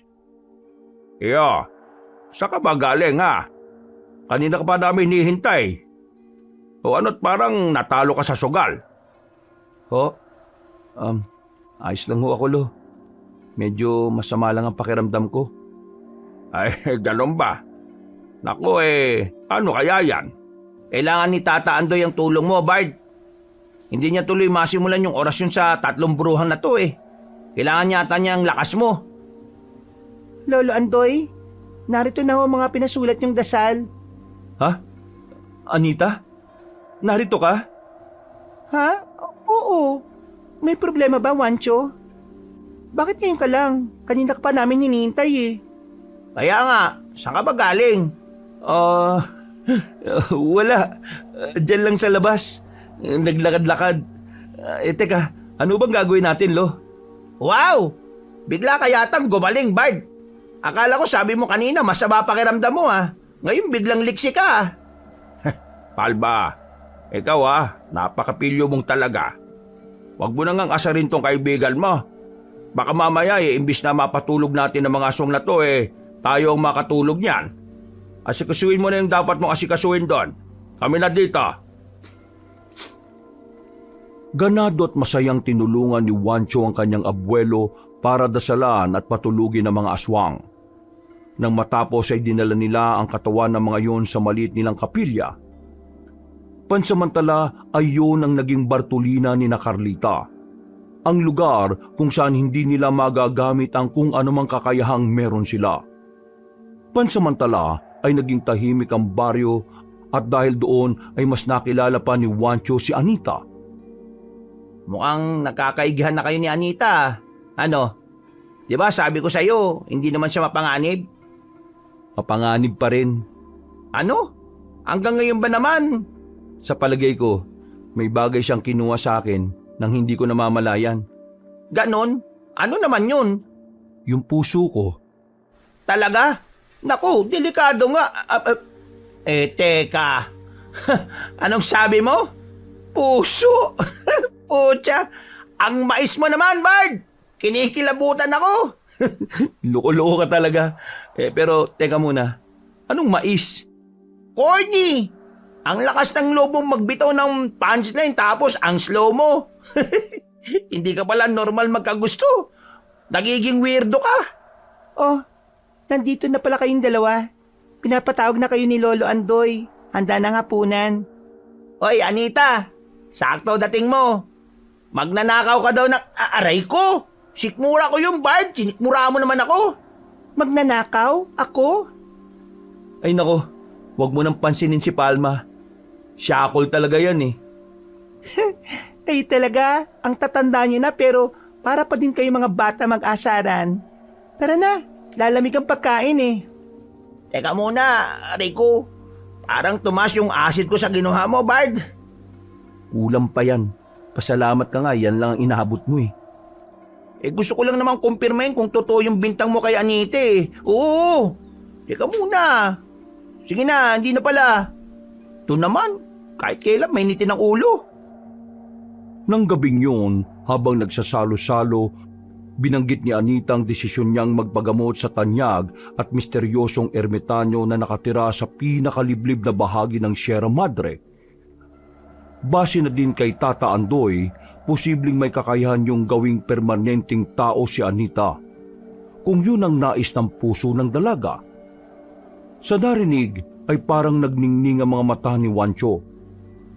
Iyo, saan ka ba galing Kanina ka pa namin hinihintay. O ano't parang natalo ka sa sugal? Ho? Ayos lang ho ako, Lo. Medyo masama lang ang pakiramdam ko. Ay, ganun ba? Naku ano kaya yan? Kailangan ni Tata Andoy ang tulong mo, Bard. Hindi niya tuloy masimulan yung orasyon sa 3 bruhang na to Kailangan yata niya ang lakas mo. Lolo Andoy, narito na ho ang mga pinasulat niyong dasal. Ha? Anita? Narito ka? Ha? Oo. May problema ba, Wancho? Bakit ngayon ka lang? Kanina ka pa namin hinihintay Kaya nga, saan ka ba galing? Wala. Diyan lang sa labas. Naglakad-lakad. Teka, ano bang gagawin natin, Lo? Wow! Bigla ka yatang gumaling, Bard. Akala ko sabi mo kanina masama pakiramdam mo Ngayon biglang liksi ka Palba, ikaw napakapilyo mong talaga. Huwag mo na ngang asarin tong kaibigan mo. Baka mamaya imbis na mapatulog natin ang mga aswang na to tayo ang makatulog niyan. Asikasuin mo na yung dapat mong asikasuin doon. Kami na dito. Ganado at masayang tinulungan ni Wancho ang kanyang abuelo para dasalan at patulugin ang mga aswang. Nang matapos ay dinala nila ang katawan ng mga yon sa maliit nilang kapilya. Pansamantala ay yun ang naging Bartolina ni na Carlita. Ang lugar kung saan hindi nila magagamit ang kung anumang kakayahang meron sila. Pansamantala ay naging tahimik ang baryo at dahil doon ay mas nakilala pa ni Wancho si Anita. Mukhang nakakaigihan na kayo ni Anita. Ano? Di ba sabi ko sa'yo, hindi naman siya mapanganib? Mapanganib pa rin. Ano? Hanggang ngayon ba naman? Sa palagay ko, may bagay siyang kinuha sa akin nang hindi ko namamalayan. Ganon? Ano naman yun? Yung puso ko. Talaga? Naku, delikado nga. Teka. Anong sabi mo? Puso? Pucha, ang mais mo naman, Bard. Kinikilabutan ako. Loko-loko ka talaga. Pero teka muna, anong mais? Corny! Ang lakas ng lobong magbitaw ng punchline tapos ang slow mo. Hindi ka pala normal magkagusto. Nagiging weirdo ka. Oh, nandito na pala kayong dalawa. Pinapatawag na kayo ni Lolo Andoy. Handa na ng hapunan. Hoy, Anita. Sakto dating mo. Magnanakaw ka daw ng aray ko. Sikmura ko yung Bard. Sinikmura mo naman ako. Magnanakaw? Ako? Ay nako, wag mo nang pansinin si Palma. Shackle talaga yan eh. Kayo talaga, ang tatanda nyo na pero para pa din kayo mga bata mag-asaran. Tara na, lalamig ang pagkain eh. Teka muna, Rico. Parang tumas yung acid ko sa ginuha mo, Bard. Kulang pa yan. Pasalamat ka nga, yan lang ang inaabot mo eh. Gusto ko lang namang kumpirmahin kung totoo yung bintang mo kay Anita eh. Oo. Teka muna. Sige na, hindi na pala. Ito naman, kahit kailan mainitin ang ulo. Nang gabing yun, habang nagsasalo-salo, binanggit ni Anita ang desisyon niyang magpagamot sa tanyag at misteryosong ermitanyo na nakatira sa pinakaliblib na bahagi ng Sierra Madre. Base na din kay Tata Andoy, posibleng may kakayahan yung gawing permanenteng tao si Anita, kung yun ang nais ng puso ng dalaga. Sa narinig ay parang nagningning ang mga mata ni Juancho.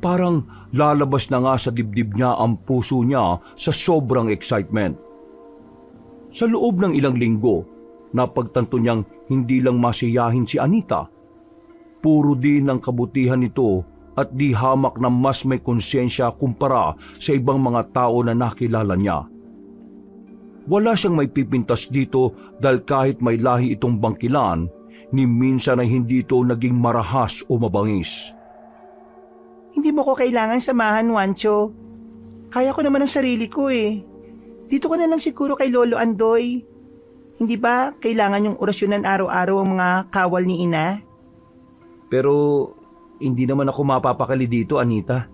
Parang lalabas na nga sa dibdib niya ang puso niya sa sobrang excitement. Sa loob ng ilang linggo, napagtanto niyang hindi lang masiyahin si Anita. Puro din ang kabutihan nito at di hamak na mas may konsensya kumpara sa ibang mga tao na nakilala niya. Wala siyang may pipintas dito dahil kahit may lahi itong bangkilan, ni minsan ay hindi ito naging marahas o mabangis. Hindi mo ko kailangan samahan, Juancho. Kaya ko naman ang sarili ko eh. Dito ko na lang siguro kay Lolo Andoy. Hindi ba kailangan yung orasyonan araw-araw ang mga kawal ni Ina? Pero hindi naman ako mapapakali dito, Anita.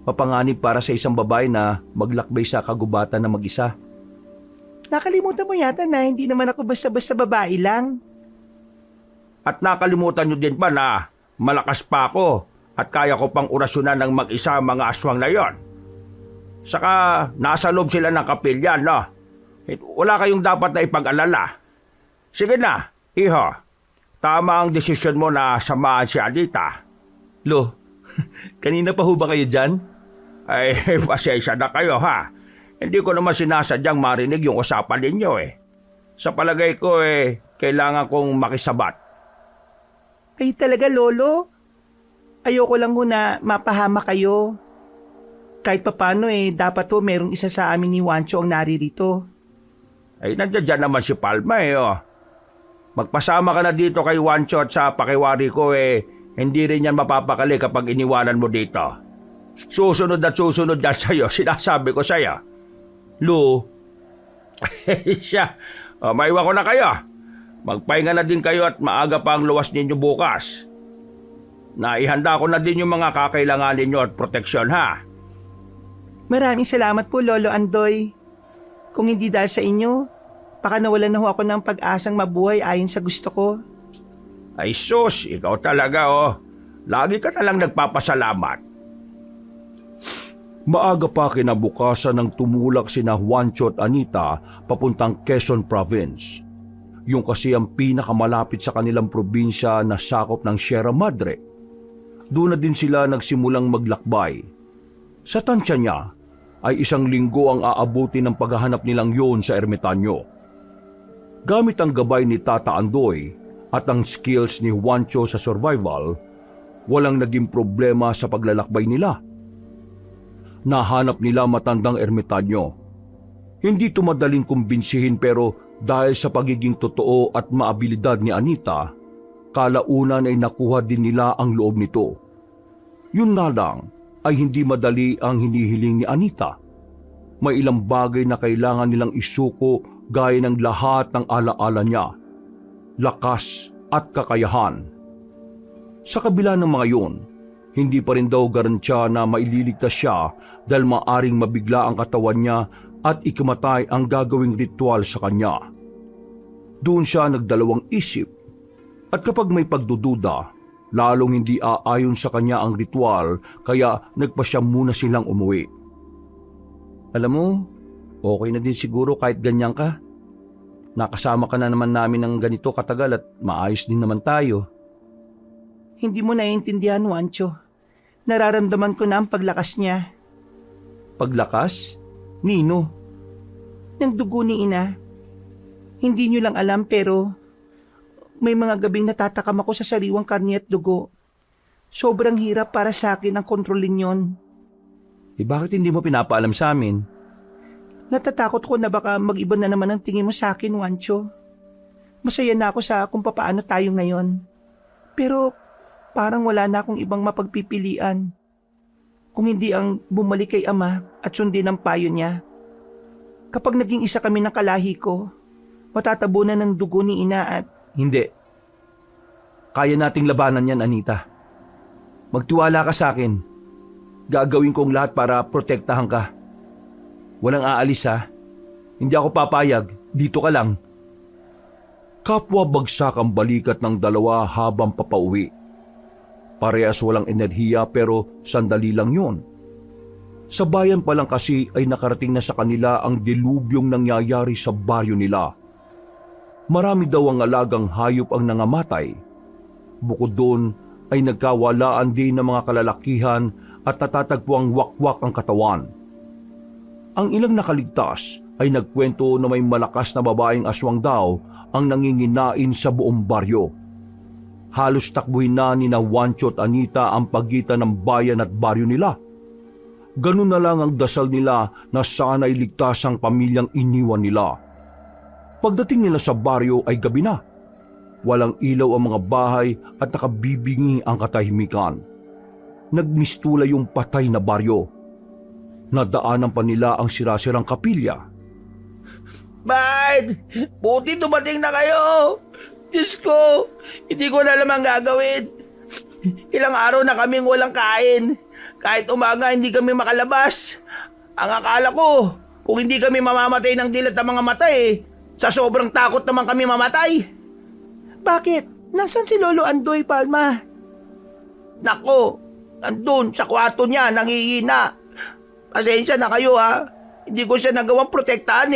Mapanganib para sa isang babae na maglakbay sa kagubatan na mag-isa. Nakalimutan mo yata na hindi naman ako basta-basta babae lang. At nakalimutan nyo din ba na malakas pa ako at kaya ko pang orasyonan ng mag-isa ang mga aswang na yon. Saka nasa loob sila ng kapilya, no? Wala kayong dapat na ipag-alala. Sige na, iho. Tama ang desisyon mo na samahan si Anita. Lo, kanina pa ho ba kayo dyan? Ay, pasensya na kayo ha. Hindi ko naman sinasadyang marinig yung usapan ninyo eh. Sa palagay ko kailangan kong makisabat. Kayo talaga, Lolo. Ayoko lang ho na mapahama kayo. Kahit papano dapat ho merong isa sa amin ni Juancho ang naririto. Ay, nandiyan naman si Palma oh. Magpasama ka na dito kay Juancho at sa pakiwari ko hindi rin yan mapapakali kapag iniwanan mo dito. Susunod yan sa'yo, sinasabi ko sa'yo. Lo, Siya, maiwan ko na kayo. Magpahinga na din kayo at maaga pa ang luwas ninyo bukas. Naihanda ko na din yung mga kakailangan ninyo at proteksyon ha. Maraming salamat po, Lolo Andoy. Kung hindi dahil sa inyo, baka nawalan na ho ako ng pag-asang mabuhay ayon sa gusto ko. Ay sus, ikaw talaga oh. Lagi ka na lang nagpapasalamat. maaga pa kinabukasan nang tumulak sina Juancho at Anita papuntang Quezon Province. Yung kasi ang pinakamalapit sa kanilang probinsya na sakop ng Sierra Madre. Doon na din sila nagsimulang maglakbay. Sa tansya niya ay 1 linggo ang aabuti ng paghahanap nilang yon sa ermitanyo. Gamit ang gabay ni Tata Andoy at ang skills ni Juancho sa survival, walang naging problema sa paglalakbay nila. Nahanap nila matandang ermitanyo. Hindi ito madaling kumbinsihin pero dahil sa pagiging totoo at maabilidad ni Anita, kalaunan ay nakuha din nila ang loob nito. Yun nga lang ay hindi madali ang hinihiling ni Anita. May ilang bagay na kailangan nilang isuko gaya ng lahat ng alaala niya, lakas at kakayahan. Sa kabila ng mga yun, hindi pa rin daw garantiya na maililigtas siya dahil maaring mabigla ang katawan niya at ikamatay ang gagawing ritual sa kanya. Doon siya nagdalawang isip at kapag may pagdududa, lalong hindi aayon sa kanya ang ritual kaya nagpasya muna silang umuwi. Alam mo, okay na din siguro kahit ganyan ka. Nakasama ka na naman namin ng ganito katagal at maayos din naman tayo. Hindi mo naiintindihan, Juancho. Nararamdaman ko na ang paglakas niya. Paglakas? Nino? Ng dugo ni ina. Hindi niyo lang alam pero may mga gabing natatakam ako sa sariwang karne at dugo. Sobrang hirap para sa akin ang kontrolin yon. Bakit hindi mo pinapaalam sa amin? Natatakot ko na baka mag-iba na naman ang tingin mo sa akin, Juancho. Masaya na ako sa kung papaano tayo ngayon. Pero parang wala na akong ibang mapagpipilian. Kung hindi ang bumalik kay ama at sundin ang payo niya. Kapag naging isa kami ng kalahi ko, matatabunan ng dugo ni ina at... Hindi. Kaya nating labanan yan, Anita. Magtiwala ka sa akin. Gagawin ko ang lahat para protektahan ka. Walang aalis ha. Hindi ako papayag. Dito ka lang. Kapwa bagsak ang balikat ng dalawa habang papauwi. Parehas walang enerhiya pero sandali lang yun. Sa bayan pa lang kasi ay nakarating na sa kanila ang dilubyong nangyayari sa baryo nila. Marami daw ang alagang hayop ang nangamatay. Bukod doon ay nagkawalaan din ng mga kalalakihan at natatagpuang wakwak ang katawan. Ang ilang nakaligtas ay nagkwento na may malakas na babaeng aswang daw ang nanginginain sa buong baryo. Halos takbuhin na ni Juancho at Anita ang pagitan ng bayan at baryo nila. Ganun na lang ang dasal nila na sana'y ligtas ang pamilyang iniwan nila. Pagdating nila sa baryo ay gabi na. Walang ilaw ang mga bahay at nakabibingi ang katahimikan. Nagmistula yung patay na baryo. Nadaanan pa nila ang sirasirang kapilya. Bard! Buti dumating na kayo! Diyos ko! Hindi ko na alam ang gagawin. Ilang araw na kaming walang kain. Kahit umaga hindi kami makalabas. Ang akala ko, kung hindi kami mamamatay ng dilat ang mga mata sa sobrang takot naman kami mamatay. Bakit? Nasaan si Lolo Andoy, Palma? Nako, nandun sa kwarto niya, nangihina. Pasensya na kayo ha. Hindi ko siya nagawang protektahan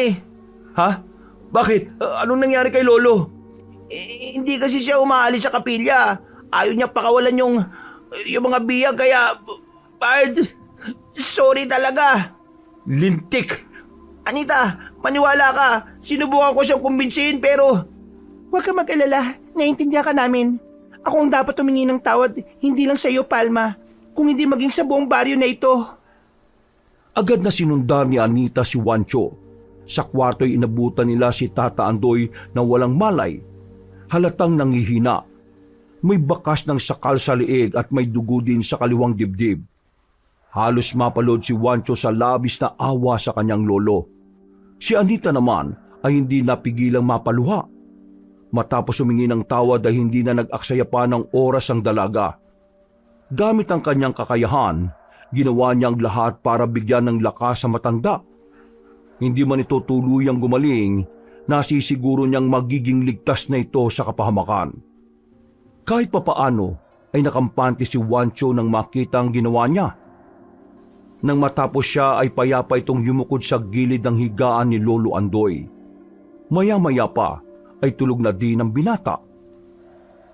Ha? Bakit? Anong nangyari kay Lolo? Hindi kasi siya umaalis sa kapilya. Ayaw niya pakawalan yung mga biyag kaya... Bard, sorry talaga. Lintik! Anita, maniwala ka. Sinubukan ko siyang kumbinsihin pero... Huwag ka mag-alala. Naiintindihan ka namin. Ako ang dapat humingi ng tawad, hindi lang sa iyo, Palma. Kung hindi maging sa buong baryo na ito. Agad na sinundan ni Anita si Juancho. Sa kwarto'y inabutan nila si Tata Andoy na walang malay. Halatang nangihina. May bakas ng sakal sa liig at may dugo din sa kaliwang dibdib. Halos mapalod si Juancho sa labis na awa sa kanyang lolo. Si Anita naman ay hindi napigilang mapaluha. Matapos humingi ng tawad ay hindi na nag-aksaya pa ng oras ang dalaga. Gamit ang kanyang kakayahan, ginawa niya ang lahat para bigyan ng lakas sa matanda. Hindi man ito tuluyang gumaling, nasisiguro niyang magiging ligtas na ito sa kapahamakan. Kahit papaano ay nakampante si Juancho nang makita ang ginawa niya. Nang matapos siya ay payapa itong yumukod sa gilid ng higaan ni Lolo Andoy. Maya-maya pa ay tulog na din ang binata.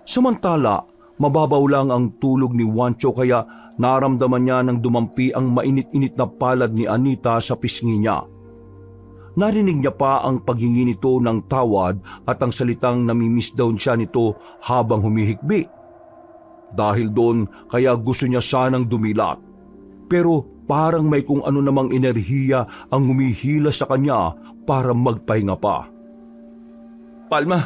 Samantala, mababaw lang ang tulog ni Juancho kaya naramdaman niya nang dumampi ang mainit-init na palad ni Anita sa pisngi niya. Narinig niya pa ang paghingi nito ng tawad at ang salitang namimiss daw siya nito habang humihikbi. Dahil doon kaya gusto niya sanang dumilat. Pero parang may kung ano namang enerhiya ang humihila sa kanya para magpahinga pa. Palma,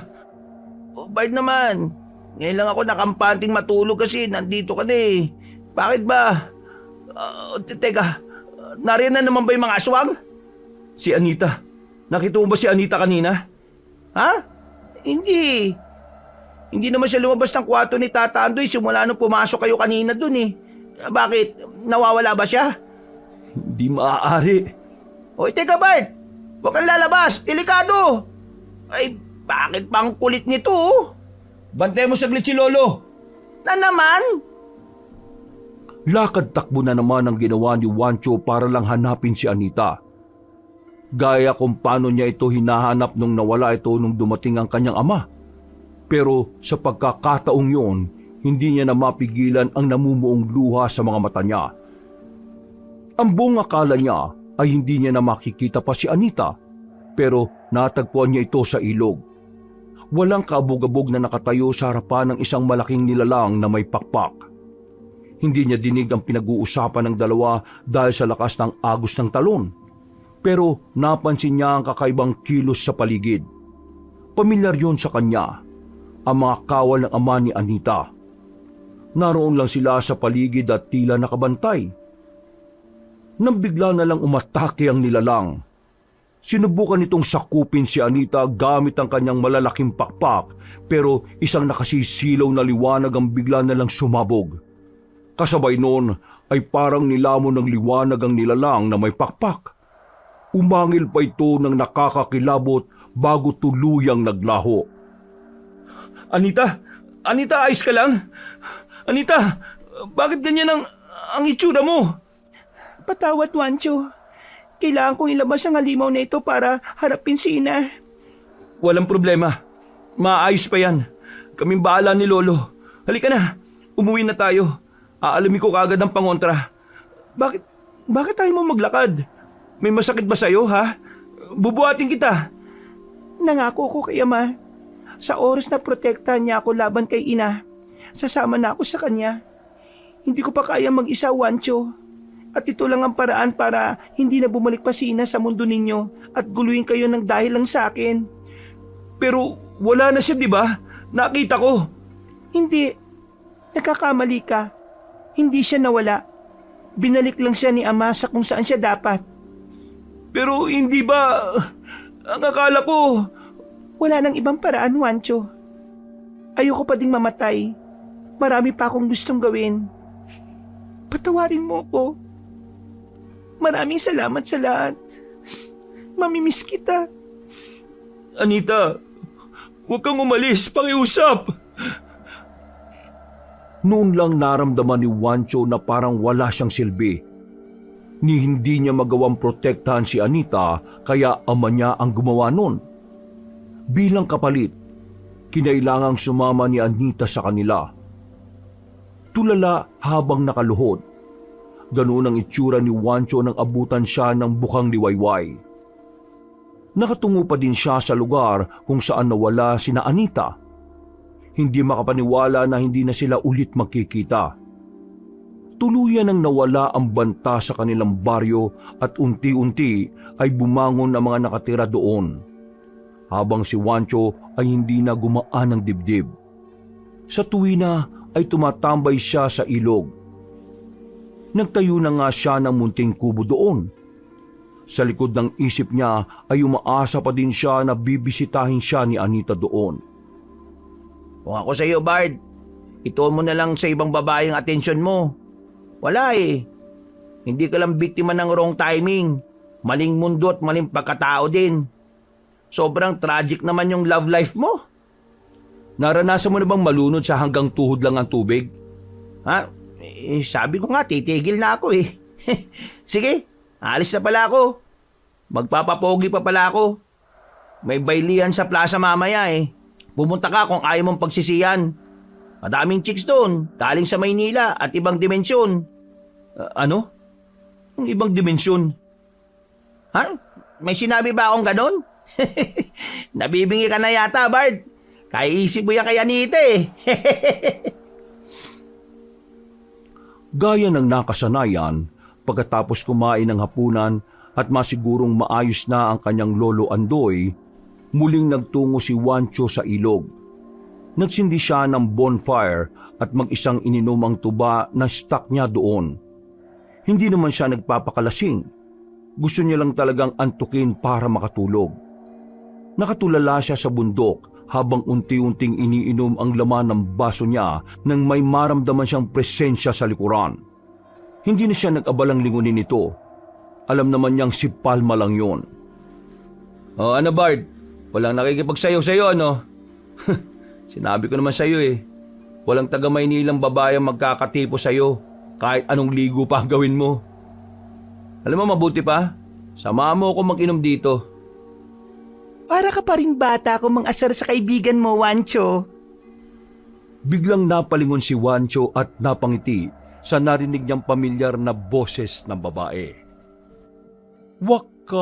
Bart naman. Ngayon lang ako nakampanting matulog kasi nandito ka na eh. Bakit ba? Teka, nariyan na naman ba yung mga aswang? Si Anita. Nakita mo ba si Anita kanina? Ha? Hindi. Hindi naman siya lumabas ng kwarto ni Tata Andoy simula nung pumasok kayo kanina dun eh. Bakit? Nawawala ba siya? Hindi maaari. Hoy, teka Bart! Huwag kang lalabas! Delikado! Ay, bakit pang kulit nito? Bantay mo saglit si Lolo! Na naman? Lakad takbo na naman ang ginawa ni Juancho para lang hanapin si Anita. Gaya kung paano niya ito hinahanap nung nawala ito nung dumating ang kanyang ama. Pero sa pagkakataong yon, hindi niya na mapigilan ang namumuong luha sa mga mata niya. Ang buong akala niya ay hindi niya na makikita pa si Anita, pero natagpuan niya ito sa ilog. Walang kaabog-abog na nakatayo sa harapan ng isang malaking nilalang na may pakpak. Hindi niya dinig ang pinag-uusapan ng dalawa dahil sa lakas ng agos ng talon. Pero napansin niya ang kakaibang kilos sa paligid. Pamilyar yon sa kanya, ang mga kawal ng ama ni Anita. Naroon lang sila sa paligid at tila nakabantay. Nang bigla na lang umatake ang nilalang. Sinubukan nitong sakupin si Anita gamit ang kanyang malalaking pakpak, pero isang nakasisilaw na liwanag ang bigla na lang sumabog. Kasabay noon ay parang nilamon ng liwanag ang nilalang na may pakpak. Umangil pa ito ng nakakakilabot bago tuluyang naglaho. Anita! Anita, ayos ka lang? Anita, bakit ganyan ang itsura mo? Patawad, Juancho. Kailangan kong ilabas ang halimaw na ito para harapin si Ina. Walang problema. Maayos pa yan. Kaming bahala ni Lolo. Halika na, umuwi na tayo. Aalamin ko kaagad ang pangontra. Bakit tayo mo maglakad? May masakit ba sa'yo, ha? Bubuhatin kita. Nangako ko kay Ama. Sa oras na protektahan niya ako laban kay Ina, sasama na ako sa kanya. Hindi ko pa kaya mag-isa, Juancho. At ito lang ang paraan para hindi na bumalik pa si Ina sa mundo ninyo at guluhin kayo ng dahil lang sa akin. Pero wala na siya, di ba? Nakita ko. Hindi. Nagkakamali ka. Hindi siya nawala. Binalik lang siya ni Ama sa kung saan siya dapat. Pero hindi ba? Ang akala ko. Wala nang ibang paraan, Juancho. Ayoko pa ding mamatay. Marami pa akong gustong gawin. Patawarin mo ko. Maraming salamat sa lahat. Mamimiss kita. Anita, huwag kang umalis. Pakiusap. Noon lang naramdaman ni Juancho na parang wala siyang silbi. Ni hindi niya magawang protektahan si Anita kaya ama niya ang gumawa nun. Bilang kapalit, kinailangang sumama ni Anita sa kanila. Tulala habang nakaluhod. Ganoon ang itsura ni Juancho nang abutan siya ng bukang liwayway. Nakatungo pa din siya sa lugar kung saan nawala sina Anita. Hindi makapaniwala na hindi na sila ulit magkikita. Tuluyan nang nawala ang banta sa kanilang baryo at unti-unti ay bumangon ang mga nakatira doon. Habang si Juancho ay hindi na gumaan ng dibdib. Sa tuwina ay tumatambay siya sa ilog. Nagtayo na nga siya ng munting kubo doon. Sa likod ng isip niya ay umaasa pa din siya na bibisitahin siya ni Anita doon. Kung ako sa iyo, Bard, ituon mo na lang sa ibang babae ang atensyon mo. Wala eh. Hindi ka lang biktima ng wrong timing. Maling mundo at maling pagkatao din. Sobrang tragic naman yung love life mo. Naranasan mo na bang malunod sa hanggang tuhod lang ang tubig? Ha? Sabi ko nga, titigil na ako eh. Sige, alis na pala ako. Magpapapogi pa pala ako. May bailihan sa plaza mamaya eh. Pumunta ka kung ayaw mong pagsisiyan. Madaming chicks doon, galing sa Maynila at ibang dimensyon. Ano? Ang ibang dimensyon? Ha? May sinabi ba akong ganon? Nabibingi ka na yata, Bard. Kaiisip mo yan kay Anita eh. Gaya ng nakasanayan, Pagkatapos kumain ng hapunan at masigurong maayos na ang kanyang lolo Andoy, muling nagtungo si Juancho sa ilog. Nagsindi siya ng bonfire at mag-isang ininom ang tuba na stock niya doon. Hindi naman siya nagpapakalasing. Gusto niya lang talagang antukin para makatulog. Nakatulala siya sa bundok habang unti-unting iniinom ang laman ng baso niya nang may maramdaman siyang presensya sa likuran. Hindi na siya nag-abalang lingunin ito. Alam naman niyang si Palma lang yun. Oh, ano Bard? Walang nakikipagsayaw sa'yo, ano? Sinabi ko naman sa'yo eh. Walang taga-Maynilang babae ang magkakatipo sa'yo kahit anong ligo pa ang gawin mo. Alam mo, mabuti pa. Samahan mo ako mag-inom dito. Para ka pa rin bata kung mang-asar sa kaibigan mo, Juancho. Biglang napalingon si Juancho at napangiti sa narinig niyang pamilyar na boses ng babae. Wakas!